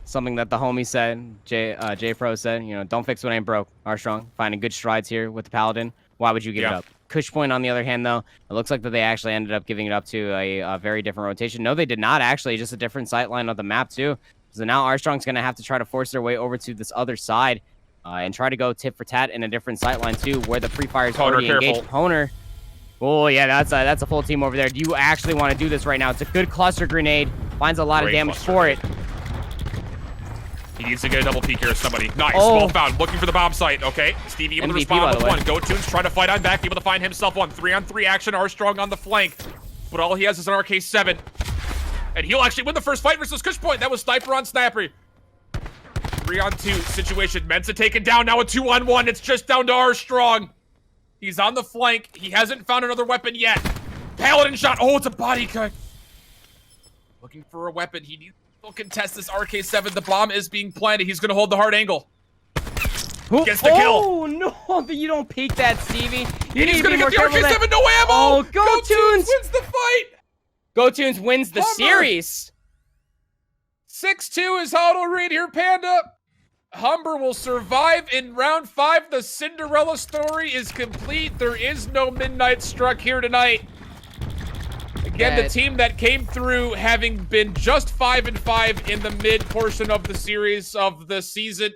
Speaker 1: something that the homie said, J Pro said, you know, don't fix what ain't broke. Armstrong finding good strides here with the Paladin. Why would you give it up? Cush Point, on the other hand, though, it looks like that they actually ended up giving it up to a very different rotation. No, they did not actually, just a different sightline of the map, too. So now Armstrong's going to have to try to force their way over to this other side and try to go tit for tat in a different sightline, too, where the Free Fire is already engaged. Honer. Oh, yeah, that's a full team over there. Do you actually want to do this right now? It's a good cluster grenade. Finds a lot of damage for it.
Speaker 2: He needs to get a double peek here. Somebody. Nice. Ball found. Looking for the bomb site. Okay. Stevie able to respond with one. GoTunes trying to fight on back. Able to find himself one. 3-on-3 action. Armstrong on the flank. But all he has is an RK7. And he'll actually win the first fight versus Cush Point. That was sniper on snapper. 3-on-2 situation. Mensa taken down. Now a 2-on-1. It's just down to Armstrong. He's on the flank. He hasn't found another weapon yet. Paladin shot. Oh, it's a body cut. Looking for a weapon. He needs to contest this RK7. The bomb is being planted. He's going to hold the hard angle. Gets the kill.
Speaker 1: Oh, no. You don't peek that, Stevie.
Speaker 2: He's going to get the RK7. No ammo.
Speaker 1: Oh, GoTunes
Speaker 2: wins the fight.
Speaker 1: GoTunes wins the series.
Speaker 2: 6-2 is how it'll read here, Panda. Humber will survive in round 5. The Cinderella story is complete. There is no midnight struck here tonight. Again, the team that came through having been just 5-5 in the mid portion of the series of the season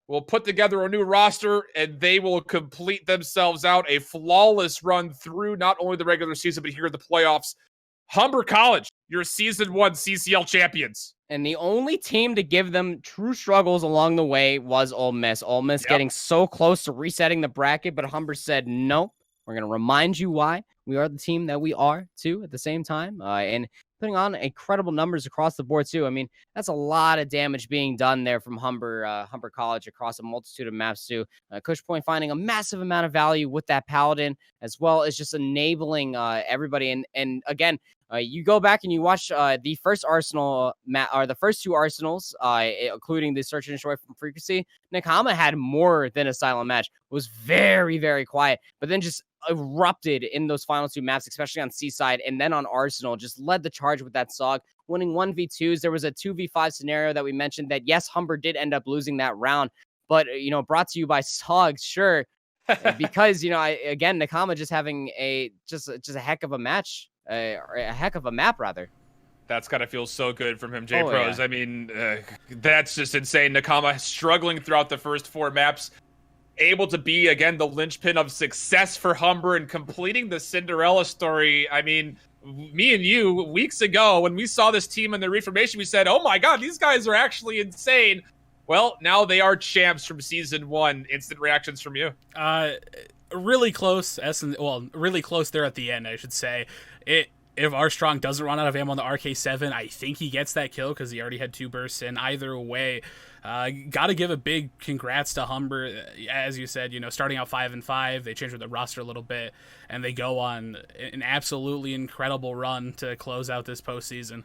Speaker 2: will put together a new roster, and they will complete themselves out a flawless run through not only the regular season, but here in the playoffs. Humber College, your Season 1 CCL champions.
Speaker 1: And the only team to give them true struggles along the way was Ole Miss. Ole Miss getting so close to resetting the bracket, but Humber said, no, we're going to remind you why. We are the team that we are, too, at the same time. And putting on incredible numbers across the board, too. I mean, that's a lot of damage being done there from Humber College across a multitude of maps, too. Cush Point finding a massive amount of value with that Paladin, as well as just enabling everybody. And again, you go back and you watch the first Arsenal or the first 2 Arsenals, including the Search and Destroy from Frequency. Nakama had more than a silent match. It was very, very quiet, but then just erupted in those final 2 maps, especially on Seaside and then on Arsenal. Just led the charge with that Sog, winning 1v2s. There was a 2v5 scenario that we mentioned that, yes, Humber did end up losing that round, but, you know, brought to you by Sog, sure, because, you know, again, Nakama just having just a heck of a match. A heck of a map, rather.
Speaker 2: That's gotta feel so good from him, J-Pros. I mean, that's just insane. Nakama struggling throughout the first 4 maps, able to be, again, the linchpin of success for Humber and completing the Cinderella story. I mean, me and you, weeks ago, when we saw this team in the reformation, we said, oh my god, these guys are actually insane. Well, now they are champs from season 1. Instant reactions from you.
Speaker 3: Really close. Really close there at the end, I should say. If Armstrong doesn't run out of ammo on the RK7, I think he gets that kill because he already had 2 bursts in. Either way, got to give a big congrats to Humber. As you said, starting out 5-5, they changed the roster a little bit, and they go on an absolutely incredible run to close out this postseason.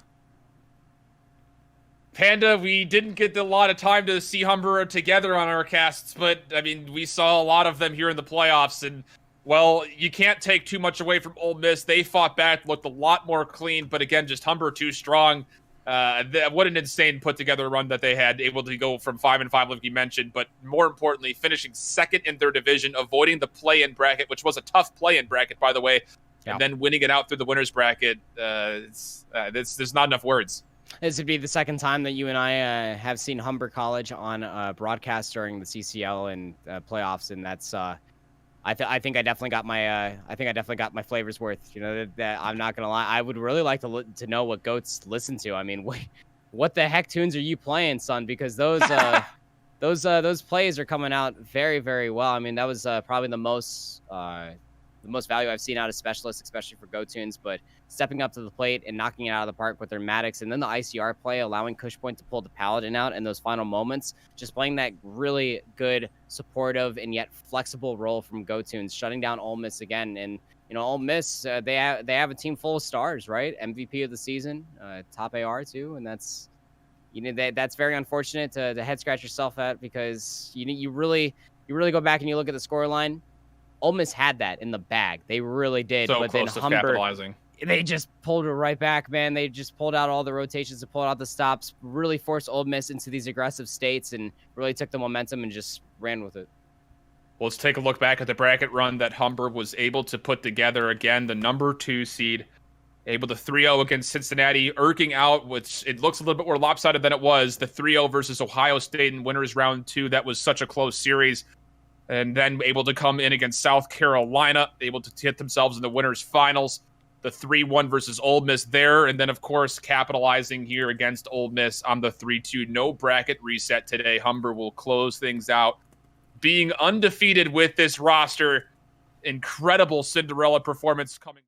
Speaker 2: Panda, we didn't get a lot of time to see Humber together on our casts, but, I mean, we saw a lot of them here in the playoffs, and, well, you can't take too much away from Ole Miss. They fought back, looked a lot more clean, but, again, just Humber too strong. What an insane put-together run that they had, able to go from 5-5, like you mentioned, but more importantly, finishing second in their division, avoiding the play-in bracket, which was a tough play-in bracket, by the way, and then winning it out through the winner's bracket. There's not enough words.
Speaker 1: This would be the second time that you and I have seen Humber College on broadcast during the CCL and playoffs, and that's I think I definitely got my flavor's worth. That I'm not gonna lie, I would really like to know what goats listen to. I mean, what the heck tunes are you playing, son? Because those those plays are coming out very, very well. I mean, that was probably the most value I've seen out of specialists, especially for go tunes, but stepping up to the plate and knocking it out of the park with their Maddox, and then the ICR play, allowing Cushpoint to pull the Paladin out in those final moments, just playing that really good, supportive, and yet flexible role from go tunes, shutting down Ole Miss again. And Ole Miss, they have a team full of stars, right? MVP of the season, top AR too, and that's that's very unfortunate to head scratch yourself at, because you really go back and you look at the scoreline. Ole Miss had that in the bag. They really did.
Speaker 2: So
Speaker 1: but
Speaker 2: close
Speaker 1: then
Speaker 2: to
Speaker 1: Humber,
Speaker 2: capitalizing.
Speaker 1: They just pulled it right back, man. They just pulled out all the rotations and pulled out the stops, really forced Ole Miss into these aggressive states, and really took the momentum and just ran with it.
Speaker 2: Well, let's take a look back at the bracket run that Humber was able to put together. Again, the number 2 seed, able to 3-0 against Cincinnati, irking out, which it looks a little bit more lopsided than it was. The 3-0 versus Ohio State in winners round 2, that was such a close series. And then able to come in against South Carolina, able to hit themselves in the winners finals. The 3-1 versus Ole Miss there, and then, of course, capitalizing here against Ole Miss on the 3-2. No bracket reset today. Humber will close things out, being undefeated with this roster. Incredible Cinderella performance coming.